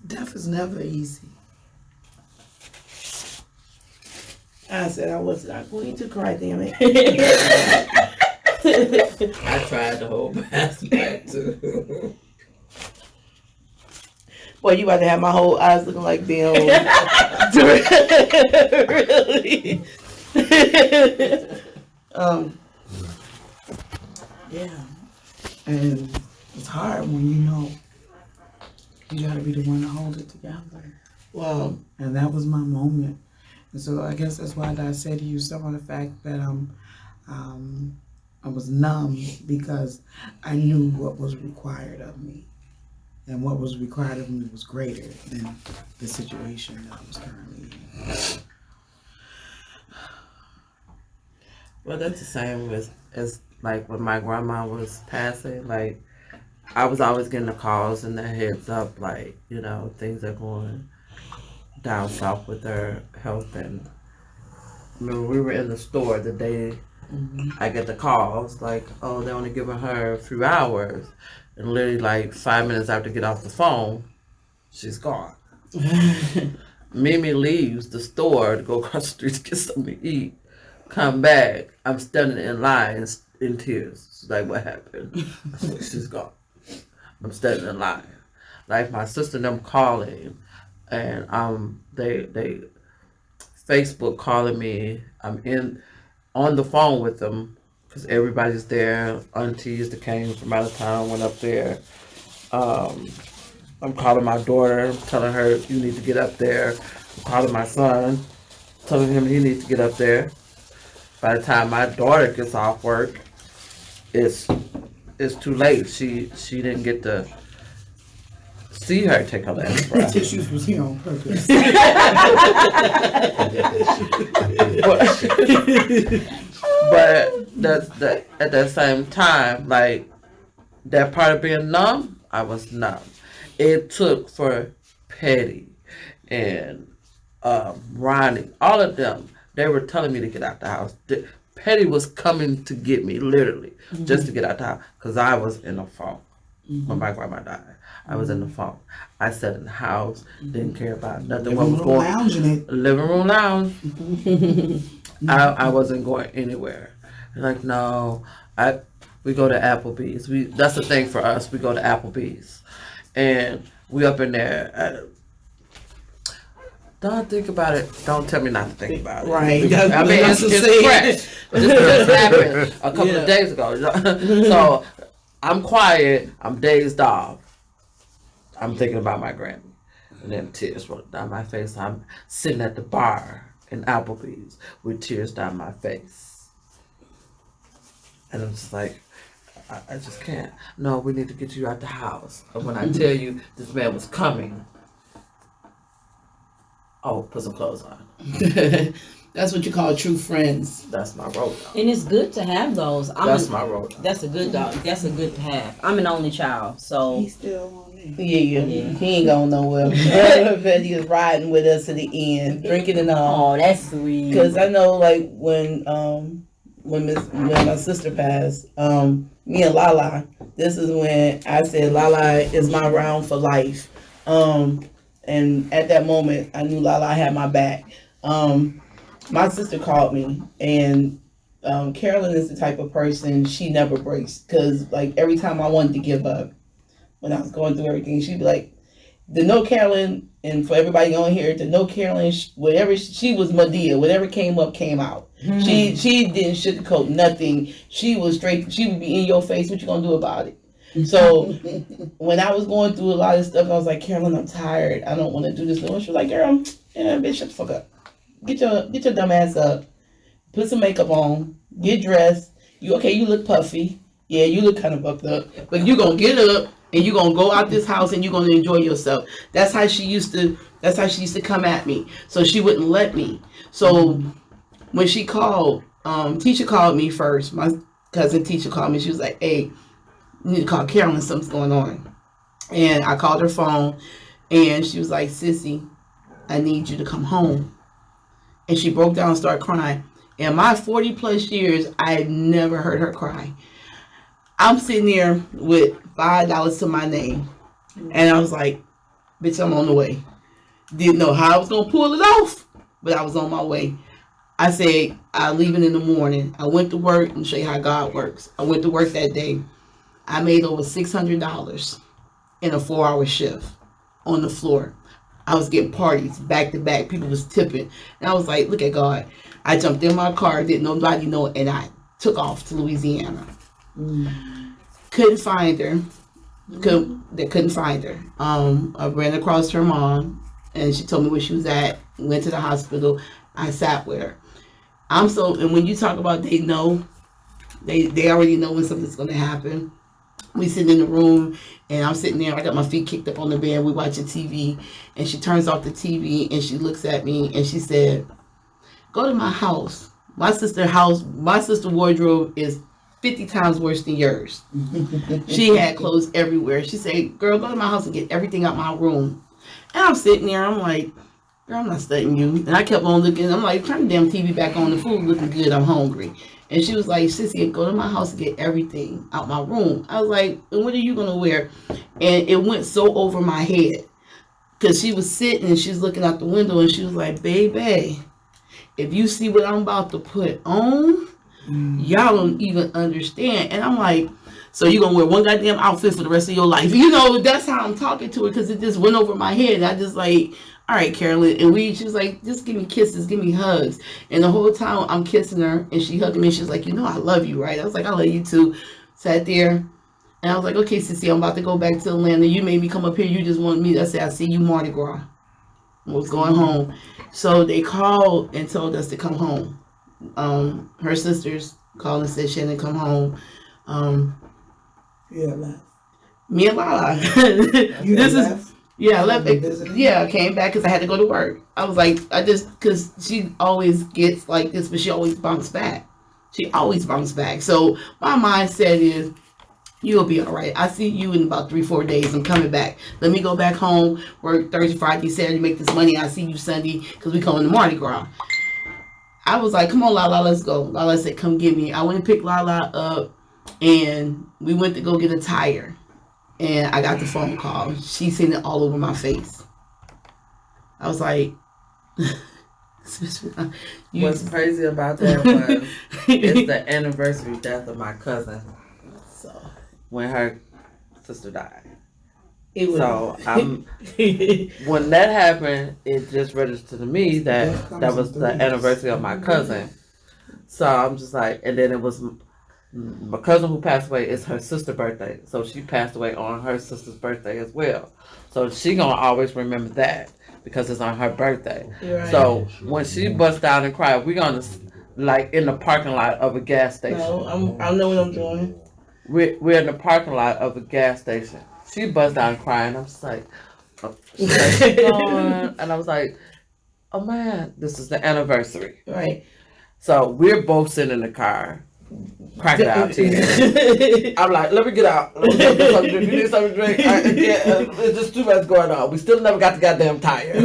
Death is never easy. I said I was not going to cry, damn it. I tried to hold back too. Boy, you about to have my whole eyes looking like damn. Really. Yeah. And it's hard when you gotta be the one to hold it together. Wow. And that was my moment. And so I guess that's why I said to you some of the fact that I was numb, because I knew what was required of me. And what was required of me was greater than the situation that I was currently in. Well, that's the same as like when my grandma was passing. Like, I was always getting the calls and the heads up, like, things are going down south with her health. And I remember we were in the store the day I get the calls, like, oh, they're only giving her a few hours. And literally, like, 5 minutes after I get off the phone, she's gone. Mimi leaves the store to go across the street to get something to eat. Come back, I'm standing in line in tears. She's like, what happened? She's gone. I'm standing in line. Like, my sister and them calling, and they Facebook calling me. I'm on the phone with them because everybody's there. Aunties that came from out of town went up there. I'm calling my daughter, telling her you need to get up there. I'm calling my son, telling him he needs to get up there. By the time my daughter gets off work, it's too late. She didn't get to see her take her last breath. Tissues was here on purpose. But at that same time, like that part of being numb, I was numb. It took for Petty and Ronnie, all of them. They were telling me to get out the house. Petty was coming to get me, literally, just to get out the house, because I was in a funk when my grandma died. I was in the funk. I sat in the house, didn't care about nothing. What was going lounge in it. Living room lounge. I wasn't going anywhere. Like, no, we go to Applebee's. That's the thing for us. We go to Applebee's, and we up in there. Don't think about it. Don't tell me not to think about it. Right. I mean, it's fresh. This just happened a couple of days ago. So I'm quiet. I'm dazed off. I'm thinking about my Grammy. And then tears roll down my face. I'm sitting at the bar in Applebee's with tears down my face. And I'm just like, I just can't. No, we need to get you out the house. And when I tell you this man was coming, oh, put some clothes on. That's what you call true friends. That's my road dog. And it's good to have those. That's my road dog. That's a good dog. That's a good to have. I'm an only child, so He's still on there. Yeah. He ain't going nowhere. He is riding with us to the end, drinking and all. oh, that's sweet. Because I know, like, when my sister passed, me and Lala, this is when I said Lala is my round for life. And at that moment, I knew Lala had my back. My sister called me, and Carolyn is the type of person, she never breaks. Because, like, every time I wanted to give up, when I was going through everything, she'd be like, the no Carolyn, and for everybody on here, the no Carolyn, whatever, she was Medea. Whatever came up, came out. She didn't sugarcoat nothing. She was straight. She would be in your face. What you gonna do about it? So when I was going through a lot of stuff, I was like, Carolyn, I'm tired. I don't want to do this no more. She was like, girl, bitch, shut the fuck up. Get your dumb ass up. Put some makeup on. Get dressed. You look puffy. Yeah, you look kind of bucked up. But you gonna get up and you gonna go out this house and you gonna enjoy yourself. That's how she used to come at me. So she wouldn't let me. So when she called, Teacher called me first. My cousin Teacher called me. She was like, hey, you need to call Carolyn, something's going on. And I called her phone, and she was like, Sissy, I need you to come home. And she broke down and started crying. In my 40 plus years, I had never heard her cry. I'm sitting there with $5 to my name, and I was like, bitch, I'm on the way. Didn't know how I was going to pull it off, but I was on my way. I said, I'll leave it in the morning. I went to work and show you how God works. I went to work that day. I made over $600 in a 4-hour shift on the floor. I was getting parties back to back. People was tipping. And I was like, look at God. I jumped in my car, didn't nobody know, and I took off to Louisiana. Couldn't find her. They couldn't find her. I ran across her mom, and she told me where she was at. Went to the hospital. I sat with her. And when you talk about they know, they already know when something's going to happen. We sitting in the room, and I'm sitting there. I got my feet kicked up on the bed. We watching TV, and she turns off the TV, and she looks at me, and she said, "Go to my house. My sister wardrobe is 50 times worse than yours." She had clothes everywhere. She said, "Girl, go to my house and get everything out my room." And I'm sitting there. I'm like, "Girl, I'm not studying you." And I kept on looking. I'm like, turn the damn TV back on. The food looking good. I'm hungry. And she was like, Sissy, go to my house and get everything out my room. I was like, and what are you going to wear? And it went so over my head. Because she was sitting and she's looking out the window and she was like, baby, if you see what I'm about to put on, y'all don't even understand. And I'm like, so you're going to wear one goddamn outfit for the rest of your life? You know, that's how I'm talking to her because it just went over my head. And I just like, all right, Carolyn. And she was like, just give me kisses, give me hugs. And the whole time I'm kissing her and she hugged me. She was like, you know, I love you, right? I was like, I love you too. Sat there and I was like, okay, Sissy, I'm about to go back to Atlanta. You made me come up here. You just wanted me. I said, I see you Mardi Gras. I was going home. So they called and told us to come home. Her sisters called and said, Shannon, come home. Yeah, left. Me and Lala. You This is left? Yeah, I left. Visiting? Yeah, I came back because I had to go to work. I was like, because she always gets like this, but she always bounced back. She always bounced back. So my mindset is, you'll be all right. I see you in about 3-4 days. I'm coming back. Let me go back home, work Thursday, Friday, Saturday, make this money. I see you Sunday because we come in the Mardi Gras. I was like, come on, Lala, let's go. Lala said, come get me. I went and picked Lala up, and we went to go get a tire. And I got the phone call. She seen it all over my face. I was like, What's crazy about that was it's the anniversary death of my cousin So when her sister died. it was. So when that happened, it just registered to me that that was the anniversary of my cousin. So I'm just like, and then it was my cousin who passed away. It's her sister's birthday, so she passed away on her sister's birthday as well. So she gonna always remember that because it's on her birthday. Right. So when she busts out and cried, we gonna like in the parking lot of a gas station. No, I know what I'm doing. We're in the parking lot of a gas station. She busts out crying. I'm just like, she's like, "Oh," and I was like, oh man, this is the anniversary. Right. So we're both sitting in the car, cracking out tears. I'm like, let me get out. Let me get something to drink. You need something to drink? It's just too much going on. We still never got the goddamn tire.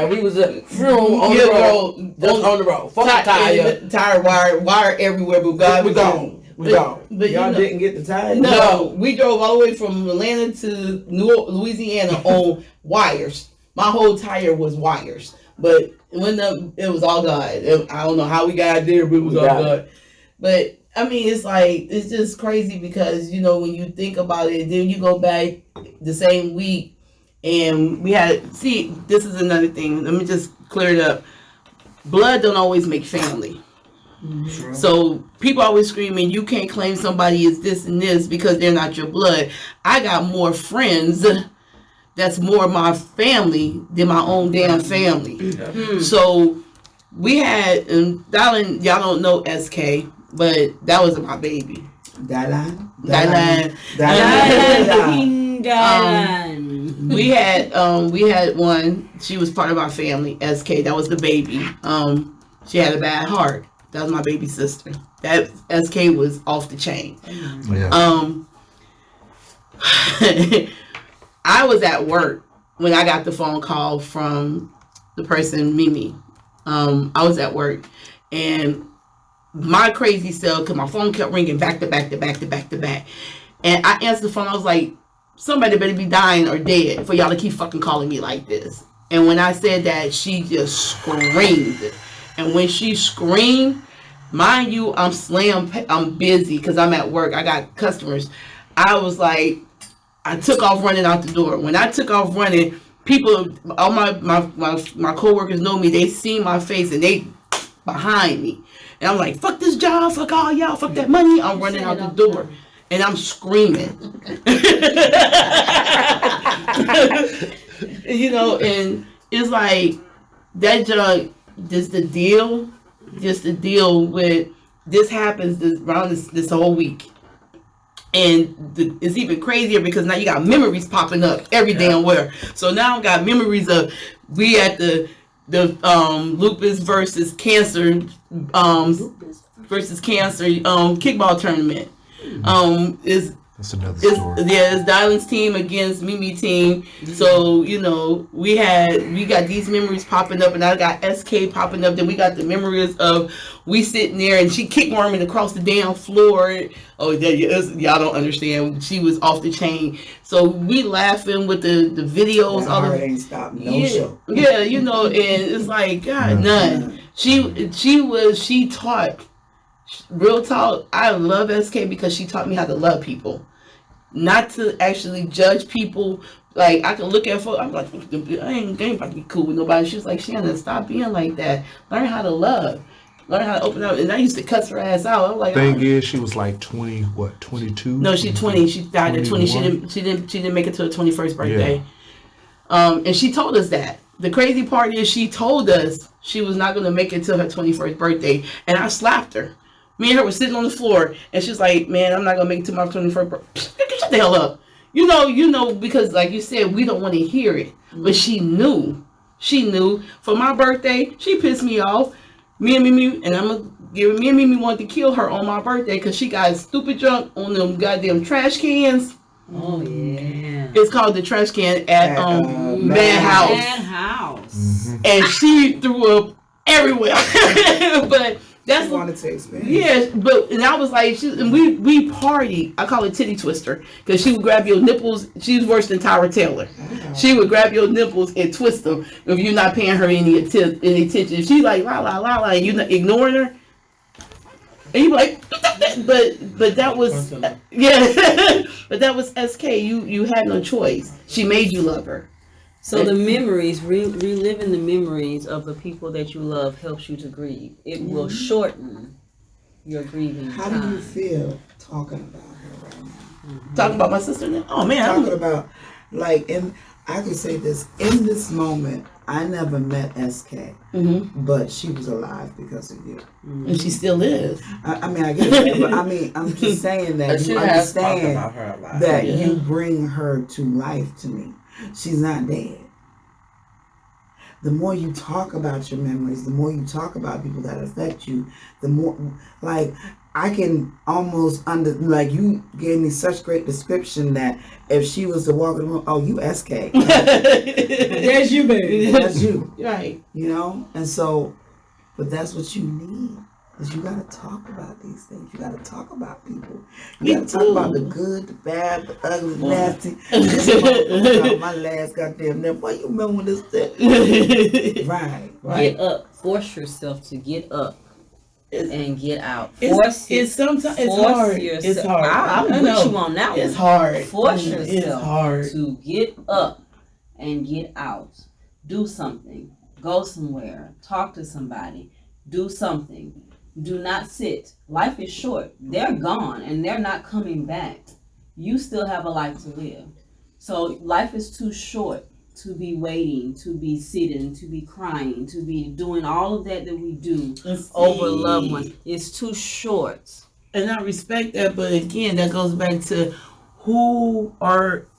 We was on the road. Just on the road. Fuck the tire. Tire wire everywhere, but God, We gone. But Y'all you know, didn't get the tire? No, we drove all the way from Atlanta to Louisiana on wires. My whole tire was wires. But when it was all God. I don't know how we got there, but it was all God. But I mean, it's just crazy because, you know, when you think about it, then you go back the same week and this is another thing. Let me just clear it up. Blood don't always make family. Mm-hmm. So people always screaming, you can't claim somebody is this and this because they're not your blood. I got more friends that's more my family than my own damn family. So we had, and y'all don't know SK, but that was my baby. Dylan. We had one. She was part of our family. SK, that was the baby. She had a bad heart. That was my baby sister. That SK was off the chain. Yeah. I was at work when I got the phone call from the person, Mimi. I was at work, and my crazy self, because my phone kept ringing back to back to back to back to back. And I answered the phone. I was like, somebody better be dying or dead for y'all to keep fucking calling me like this. And when I said that, she just screamed. And when she screamed, mind you, I'm busy because I'm at work. I got customers. I was like, I took off running out the door. When I took off running, people, all my coworkers know me. They see my face and they behind me. And I'm like, fuck this job, fuck all y'all, fuck that money. I'm running out the door. And I'm screaming. You know, and it's like, that job, just the deal with, this happens around this whole week. And it's even crazier because now you got memories popping up every damn where. So now I got memories of we at the lupus versus cancer kickball tournament. That's another story. It's Dylan's team against Mimi team. So, you know, we got these memories popping up, and I got SK popping up. Then we got the memories of we sitting there and she kick worming across the damn floor. Oh, y'all don't understand. She was off the chain. So we laughing with the videos. That heart ain't stopped no show. Yeah, you know, and it's like, God, none. She taught. Real talk, I love SK because she taught me how to love people. Not to actually judge people. Like, I can look at folks, I'm like, I ain't about to be cool with nobody. She was like, Shannon, stop being like that. Learn how to love. Learn how to open up. And I used to cuss her ass out. I was like, Thing is, she was like 22? No, she's 20. She died at 20. She didn't make it to her 21st birthday. Yeah. And she told us that. The crazy part is she told us she was not going to make it to her 21st birthday. And I slapped her. Me and her were sitting on the floor, and she was like, man, I'm not going to make it to my 21st birthday. Shut the hell up. you know, because like you said, we don't want to hear it. But she knew. She knew. For my birthday, she pissed me off. Me and Mimi wanted to kill her on my birthday because she got stupid drunk on them goddamn trash cans. Oh yeah. It's called the trash can at Mad House. Mad House. And she threw up everywhere. But that's wanted to experience. yeah, but and I was like, and we party. I call it titty twister because she would grab your nipples. She was worse than Tyra Taylor. She would grab your nipples and twist them if you're not paying her any attention. She's like la la la la, and you not ignoring her. And you be like, but that was yeah, but that was SK. You had no choice. She made you love her. So the memories, reliving the memories of the people that you love helps you to grieve. It will shorten your grieving How time. do you feel talking about her right now? Talking about my sister now. Oh man, Talking about, like, I could say this, in this moment, I never met SK, but she was alive because of you. and she still is. I mean, I get it, but I mean, I'm just saying that She you has talked understand about her a lot. that Yeah. you bring her to life to me. She's not dead. The more you talk about your memories, the more you talk about people that affect you, the more, like, I can almost like, you gave me such great description that if she was to walk in the room, oh, you SK. There's you, baby. That's you, Right. you know? And so, but that's what you need. Is you gotta talk about these things. You gotta talk about people. You gotta talk about the good, the bad, the ugly, the nasty. This motherfucker, my last goddamn name. Boy, you remember when this thing? Right. Get up. Force yourself to get up and get out. It's sometimes it's force hard. yourself. It's hard. I'm I with know. you on that one. It's hard. Force It's yourself hard. to get up and get out. Do something. Go somewhere. Talk to somebody. Do something. Do not sit. Life is short. They're gone and they're not coming back. You still have a life to live. So life is too short to be waiting, to be sitting, to be crying, to be doing all of that we do over loved ones. It's too short. And I respect that, but again, that goes back to who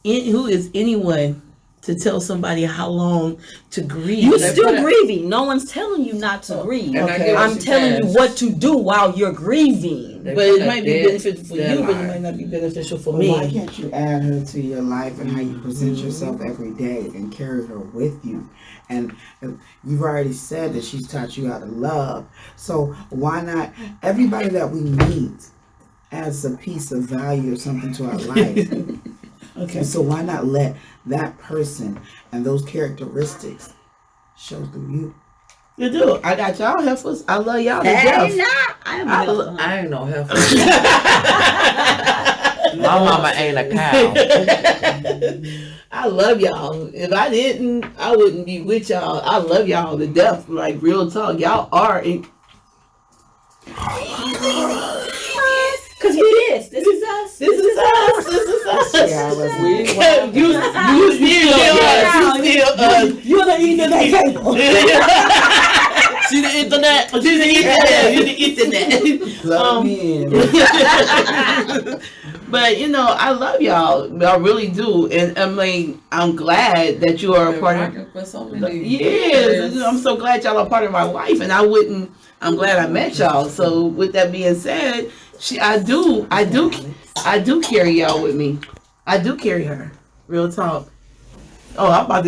is anyone to tell somebody how long to grieve. You're still grieving. No one's telling you not to grieve. And I get what I'm she telling you says. what to do while you're grieving. They But put it might be dead beneficial for you, but it deadline. might not be beneficial for Well, me. why can't you add her to your life and how you present yourself every day and carry her with you? And you've already said that she's taught you how to love. So why not, everybody that we meet adds a piece of value or something to our life. Okay. And so why not let that person and those characteristics show through you? You do. I got y'all heifers. I love y'all to death. I ain't no heifer. My mama ain't a cow. I love y'all. If I didn't, I wouldn't be with y'all. I love y'all to death. Like, real talk. Y'all are. Cause we this is us. This is us. This is us. Yeah, I was You still us. You still us. You're the internet table. See the internet. See the internet. You the internet. Plug me in. But you know, I love y'all. I really do, and I mean, I'm glad that you are a part of. For so many Yes, I'm so glad y'all are part of my life, and I'm glad I met y'all. So with that being said, I do carry y'all with me. I do carry her. Real talk. Oh, I'm about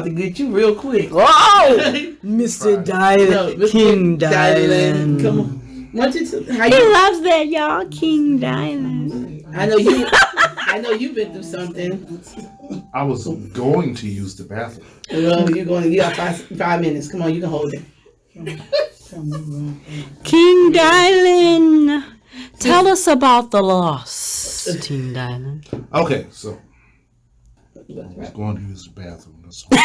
to get you real quick. Whoa, Mr. No, Mr. King Dylan, Dylan. come on. How He you? loves that, y'all. King Dylan. I know you. I know you've been through something. I was going to use the bathroom. Well, you're going to get 5 minutes. Come on, you can hold it. King Dylan, tell us about the loss. King Dylan. Okay, so I was going to use the bathroom. That's all.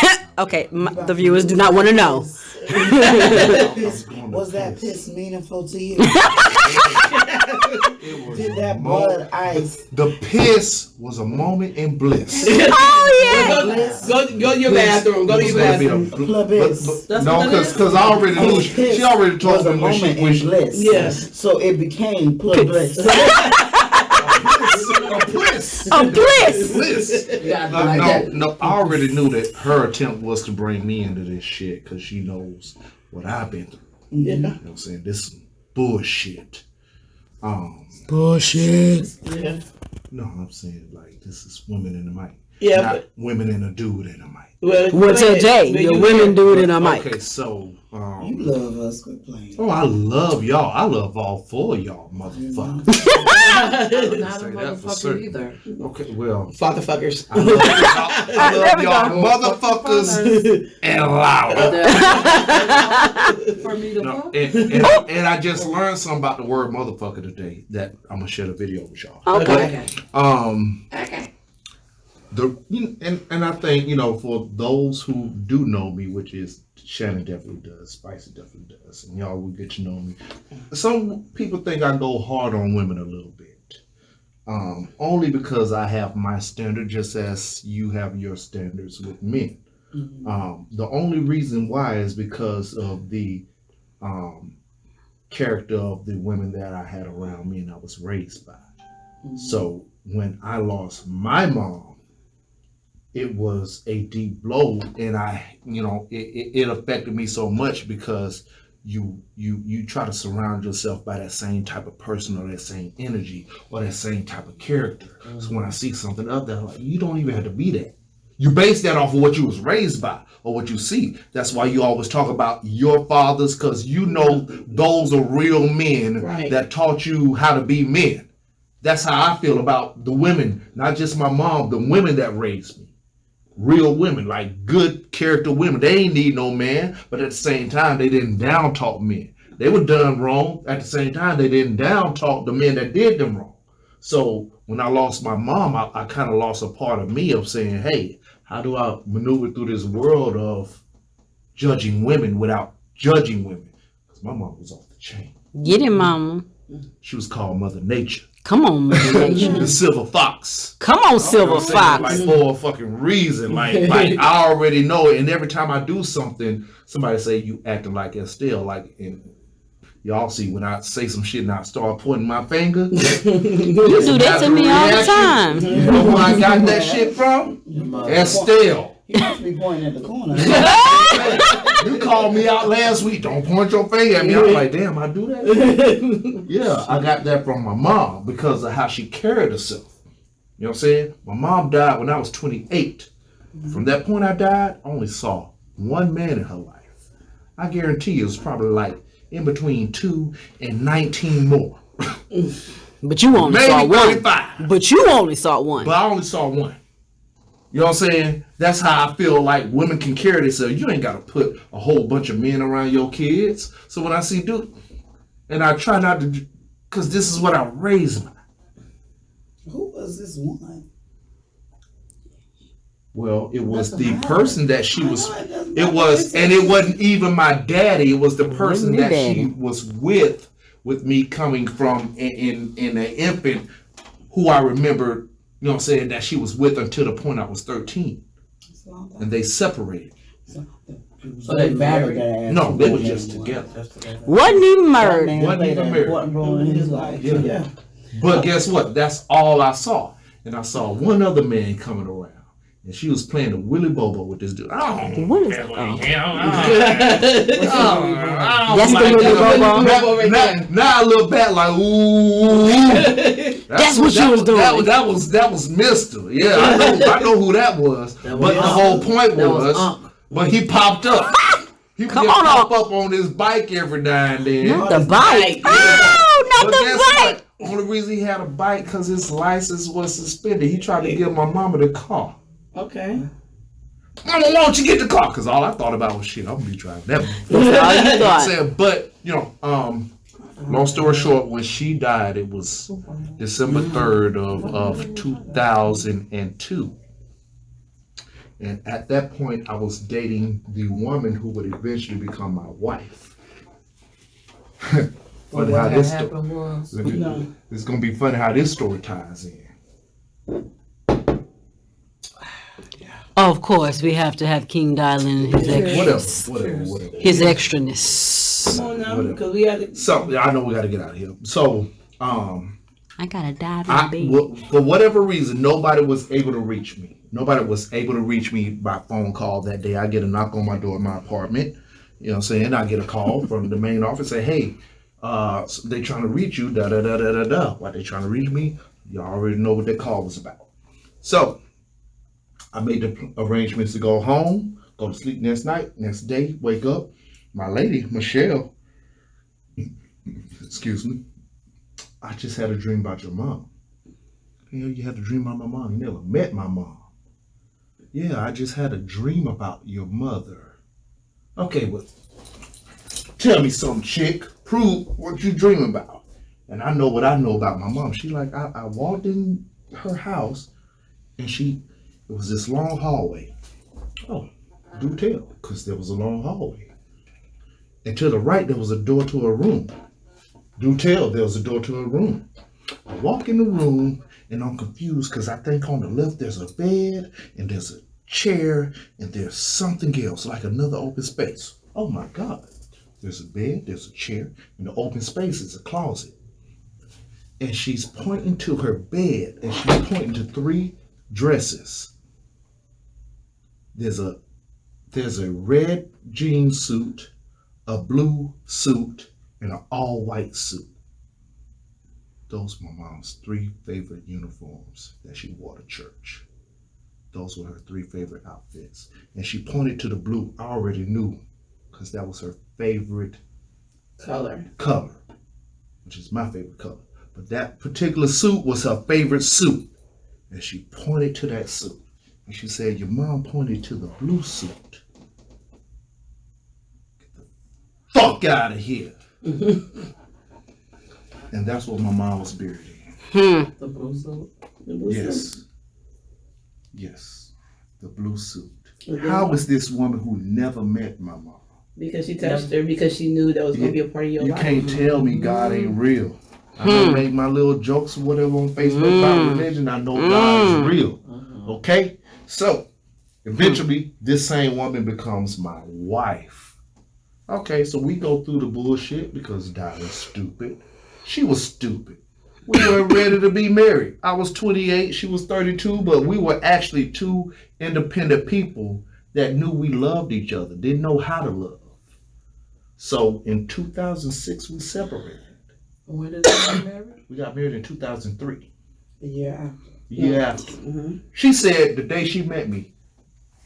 Okay, the viewers do not want to know. Was that piss meaningful to you? It was Did a that mo- blood ice? The piss was a moment in bliss. Oh Go to your bathroom. Go to your bathroom. Bliss. No, because I already knew. She already told was a me when moment she in bliss. Yes. So it became bliss. a bliss. bliss. Oh, bliss. Bliss. No, I already knew that her attempt was to bring me into this shit because she knows what I've been through. Yeah. You know what I'm saying? This is bullshit. Bullshit. Yeah. No, I'm saying like this is women in the mic. Yeah, Not but women and a dude in the mic. well, What's go a ahead. J? But Your you women can- do it in a mic. Okay, so You love us, quit playing. oh, I love y'all. I love all four of y'all, motherfuckers. Not Say a that for motherfucker certain. either. Okay, well, Fatherfuckers. I love y'all motherfuckers and loud. For me to No, fuck? and I just learned something about the word motherfucker today that I'm gonna share the video with y'all. Okay. And I think, you know, for those who do know me, which is Shannon definitely does, Spicy definitely does, and y'all will get to know me. Some people think I go hard on women a little bit. Only because I have my standard, just as you have your standards with men. The only reason why is because of the character of the women that I had around me and I was raised by. So when I lost my mom, it was a deep blow, and it affected me so much because you try to surround yourself by that same type of person or that same energy or that same type of character. So when I see something up there, like, you don't even have to be that. You base that off of what you was raised by or what you see. That's why you always talk about your fathers, because you know those are real men that taught you how to be men. That's how I feel about the women, not just my mom, the women that raised me. Real women, like good character women. They ain't need no man, but at the same time, they didn't down talk men. They were done wrong. At the same time, they didn't down talk the men that did them wrong. So when I lost my mom, I kind of lost a part of me of saying, hey, how do I maneuver through this world of judging women without judging women? Because my mom was off the chain. Get him, mama. She was called Mother Nature. Come on, The Silver Fox. come on, Silver Fox. Like for a fucking reason. Like I already know it. And every time I do something, somebody say you acting like Estelle. Like, and y'all see when I say some shit and I start pointing my finger. You do that to me all the time. You know where I got that shit from? Estelle. You must be pointing at the corner. You called me out last week. Don't point your finger at me. I was like, damn, I do that? Yeah, I got that from my mom because of how she carried herself. You know what I'm saying? My mom died when I was 28. From that point I died, I only saw one man in her life. I guarantee you it was probably like in between 2 and 19 more. But you only Maybe saw one. 35. But you only saw one. But I only saw one. You know what I'm saying? That's how I feel like women can carry themselves. You ain't got to put a whole bunch of men around your kids. So when I see dude, and I try not to, because this is what I raised by. Who was this one? Well, it was the person that she was, it was, and it wasn't even my daddy. It was the person that she was with me coming from in an infant who I remember, you know what I'm saying, that she was with until the point I was 13. And they separated. So they married that ass. No, they were just together. Wasn't even married. Wasn't even married. Important role in his life. Yeah. But guess what? That's all I saw. And I saw one other man coming around. And she was playing the Willy Bobo with this dude. What is That's the Willy Bobo? Now I look back like, ooh. That's what you was doing. That was Mister. Yeah, I know who that was. But the whole point was, but he popped up. He would just pop up on his bike every now and then. Not the bike. Oh, not But the guess bike. what? Only reason he had a bike because his license was suspended. He tried to give my mama the car. Okay. Mama, why don't you get the car? Because all I thought about was shit. I'm gonna be driving that. All you thought. But long story short, when she died, it was December 3rd of 2002. And at that point, I was dating the woman who would eventually become my wife. Funny how this happened was it's gonna be funny how this story ties in. Of course, we have to have King Dylan and his extras. Whatever. His extraness. Come on now, because we had to. So I know we got to get out of here. So, I gotta dive in, baby. For whatever reason, nobody was able to reach me. Nobody was able to reach me by phone call that day. I get a knock on my door in my apartment. You know what I'm saying? I get a call from the main office, say, hey, they trying to reach you, da da da da da da. Why they trying to reach me? You already know what that call was about. So I made the arrangements to go home, go to sleep next night, next day, wake up. My lady, Michelle, excuse me, I just had a dream about your mom. Hell, you had a dream about my mom. You never met my mom. Yeah, I just had a dream about your mother. Okay, well, tell me something, chick. Prove what you dreaming about. And I know what I know about my mom. She like, I walked in her house and it was this long hallway. Oh, do tell, because there was a long hallway. And to the right, there was a door to a room. Do tell, there was a door to a room. I walk in the room and I'm confused because I think on the left there's a bed and there's a chair and there's something else, like another open space. Oh my God. There's a bed, there's a chair, and the open space is a closet. And she's pointing to her bed and she's pointing to 3 dresses. There's a red jean suit, a blue suit, and an all-white suit. Those were my mom's 3 favorite uniforms that she wore to church. Those were her 3 favorite outfits. And she pointed to the blue. I already knew because that was her favorite Color, which is my favorite color. But that particular suit was her favorite suit. And she pointed to that suit. And she said, your mom pointed to the blue suit. Get the fuck out of here. And that's what my mom was buried in. The blue suit. Yes. Yes. The blue suit. How is this woman who never met my mom? because she touched her, because she knew that was going to be a part of your life. You can't tell me God ain't real. I don't make my little jokes or whatever on Facebook about religion. I know God is real. Okay? So, eventually, this same woman becomes my wife. Okay, so we go through the bullshit because Diana's stupid. She was stupid. We weren't ready to be married. I was 28, she was 32, but we were actually 2 independent people that knew we loved each other, didn't know how to love. So in 2006, we separated. When did they get married? We got married in 2003. Yeah. Yeah. She said the day she met me,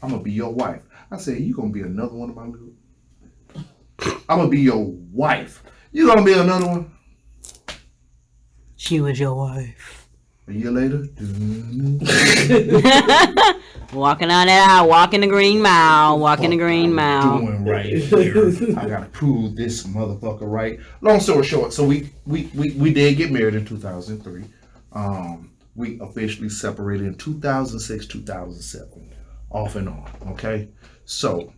I'm going to be your wife. I said, you going to be another one of my little... I'm going to be your wife. You going to be another one? She was your wife. A year later, Walking on that aisle, walking the green mile, walking the green mile. doing right here. I gotta prove this motherfucker right. Long story short, so we did get married in 2003. We officially separated in 2006, 2007, off and on. Okay, so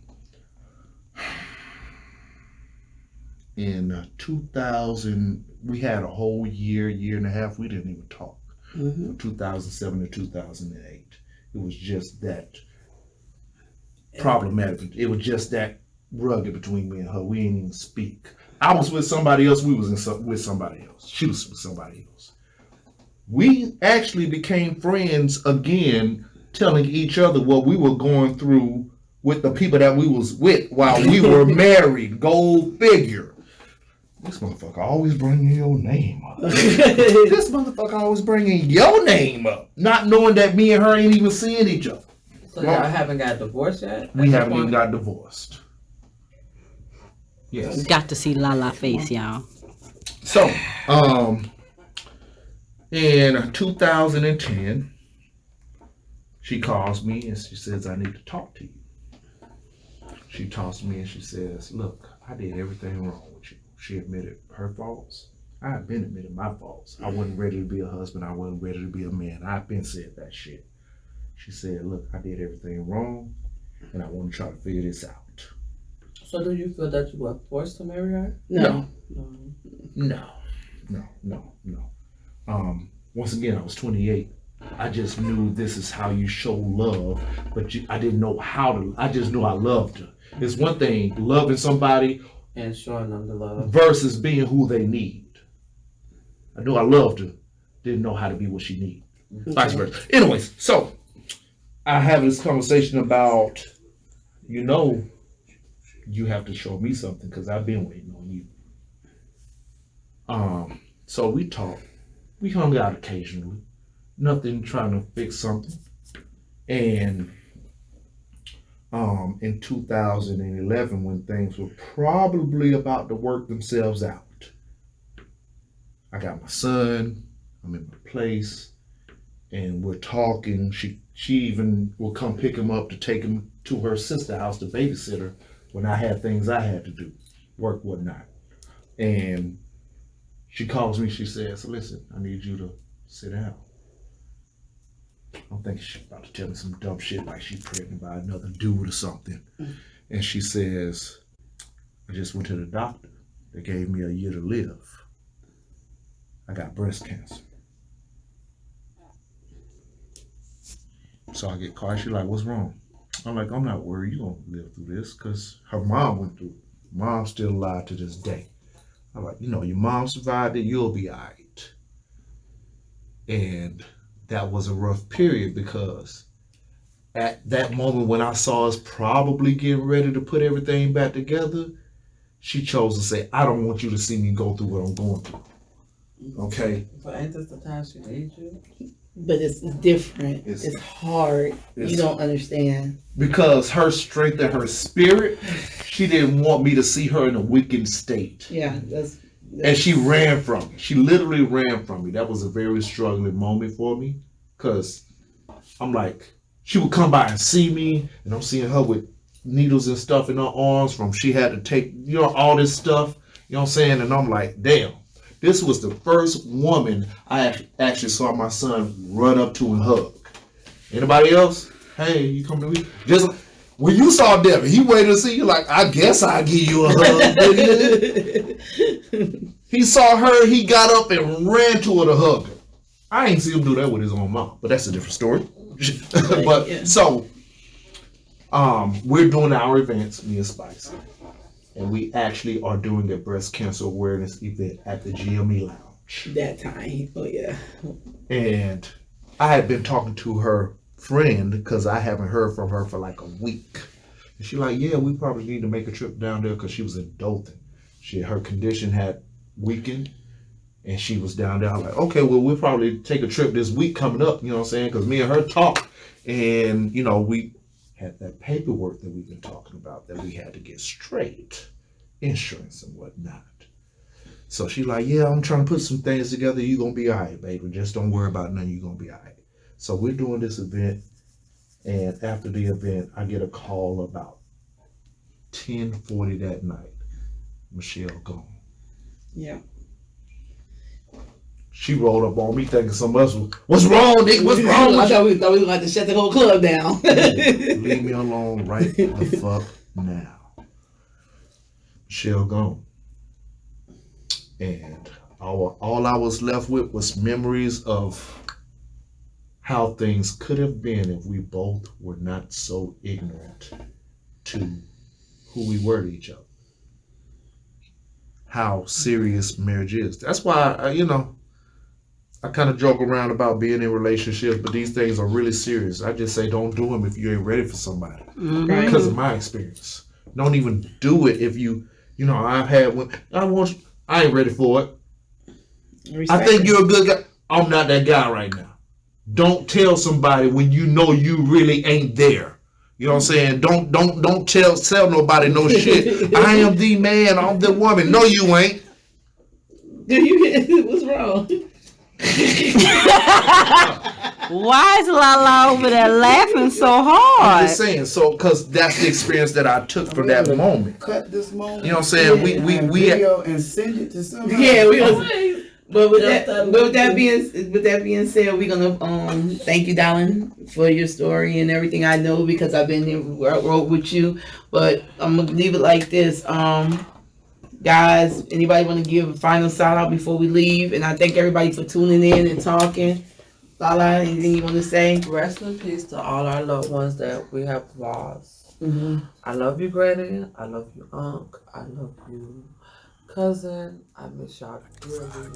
in 2000, we had a whole year and a half. We didn't even talk. From 2007 to 2008. It was just that problematic. It was just that rugged between me and her. We didn't even speak. I was with somebody else. We was with somebody else. She was with somebody else. We actually became friends again, telling each other what we were going through with the people that we was with while we were married. Go figure. This motherfucker always bringing your name up. This motherfucker always bringing your name up, not knowing that me and her ain't even seeing each other. So y'all haven't got divorced yet? We haven't even got divorced. Yes. Got to see Lala face, y'all. So, in 2010, she calls me and she says, I need to talk to you. She talks to me and she says, look, I did everything wrong with you. She admitted her faults. I have been admitted my faults. I wasn't ready to be a husband. I wasn't ready to be a man. I've been said that shit. She said, look, I did everything wrong and I want to try to figure this out. So do you feel that you were forced to marry her? No. Once again, I was 28. I just knew this is how you show love, but I didn't know how to. I just knew I loved her. It's one thing loving somebody And showing them the love. versus being who they need. I knew I loved her, didn't know how to be what she needed. Vice versa. Anyways, so I have this conversation about, you have to show me something because I've been waiting on you. So we talk. We hung out occasionally. Nothing trying to fix something. And in 2011, when things were probably about to work themselves out, I got my son. I'm in my place, and we're talking. She even will come pick him up to take him to her sister's house to babysit her when I had things I had to do, work, whatnot. And she calls me. She says, "Listen, I need you to sit down." I'm thinking she's about to tell me some dumb shit like she's pregnant by another dude or something. And she says, "I just went to the doctor. They gave me a year to live. I got breast cancer." So I get called. She's like, "What's wrong?" I'm like, "I'm not worried. You're going to live through this," because her mom went through it. Mom's still alive to this day. I'm like, your mom survived it. You'll be all right. And that was a rough period because at that moment when I saw us probably getting ready to put everything back together, she chose to say, "I don't want you to see me go through what I'm going through." Okay? But ain't this the time she needs you? But it's different. It's hard. You don't understand. Because her strength and her spirit, she didn't want me to see her in a weakened state. Yeah, and she ran from me. She literally ran from me. That was a very struggling moment for me. Because I'm like, she would come by and see me, and I'm seeing her with needles and stuff in her arms from she had to take, all this stuff. You know what I'm saying? And I'm like, damn. This was the first woman I actually saw my son run up to and hug. Anybody else? Hey, you come to me? Just when you saw Devin, he waited to see you like, I guess I'll give you a hug. He saw her, he got up and ran to her to hug her. I ain't see him do that with his own mom, but that's a different story. But yeah. So, we're doing our events, me and Spice. And we actually are doing a breast cancer awareness event at the GME Lounge. That time, oh yeah. And I had been talking to her friend because I haven't heard from her for like a week. And she's like, "Yeah, we probably need to make a trip down there," because she was in Dothan. Her condition had weakened, and she was down there. I'm like, "Okay, well, we'll probably take a trip this week coming up," you know what I'm saying? Because me and her talked, and we had that paperwork that we've been talking about that we had to get straight, insurance and whatnot. So she's like, "Yeah, I'm trying to put some things together. You're going to be all right, baby. Just don't worry about nothing. You're going to be all right." So we're doing this event, and after the event, I get a call about 10:40 that night. Michelle gone. Yeah. She rolled up on me thinking something else was, "What's wrong, Nick? What's wrong?" I thought we were going to shut the whole club down. Leave me alone right the fuck now. Michelle gone. And all I was left with was memories of how things could have been if we both were not so ignorant to who we were to each other. How serious marriage is. That's why, I kind of joke around about being in relationships, but these things are really serious. I just say don't do them if you ain't ready for somebody. Mm-hmm. Because of my experience. Don't even do it if I've had one. I ain't ready for it. Respect I think you're a good guy. I'm not that guy right now. Don't tell somebody when you know you really ain't there. You know what I'm saying? Don't tell nobody no shit. I am the man, I'm the woman. No, you ain't. What's wrong? Why is Lala over there laughing so hard? I'm just saying, because that's the experience that I took from that moment. Cut this moment. You know what I'm saying? We video and send it to somebody. Yeah, we gonna. But with that being said, we're gonna thank you, darling, for your story and everything. I know because I've been there road with you. But I'm gonna leave it like this. Guys, anybody want to give a final shout out before we leave? And I thank everybody for tuning in and talking. Lala, anything you want to say? Rest in peace to all our loved ones that we have lost. Mm-hmm. I love you, Granny. I love you, Unc. I love you, cousin. I miss y'all really.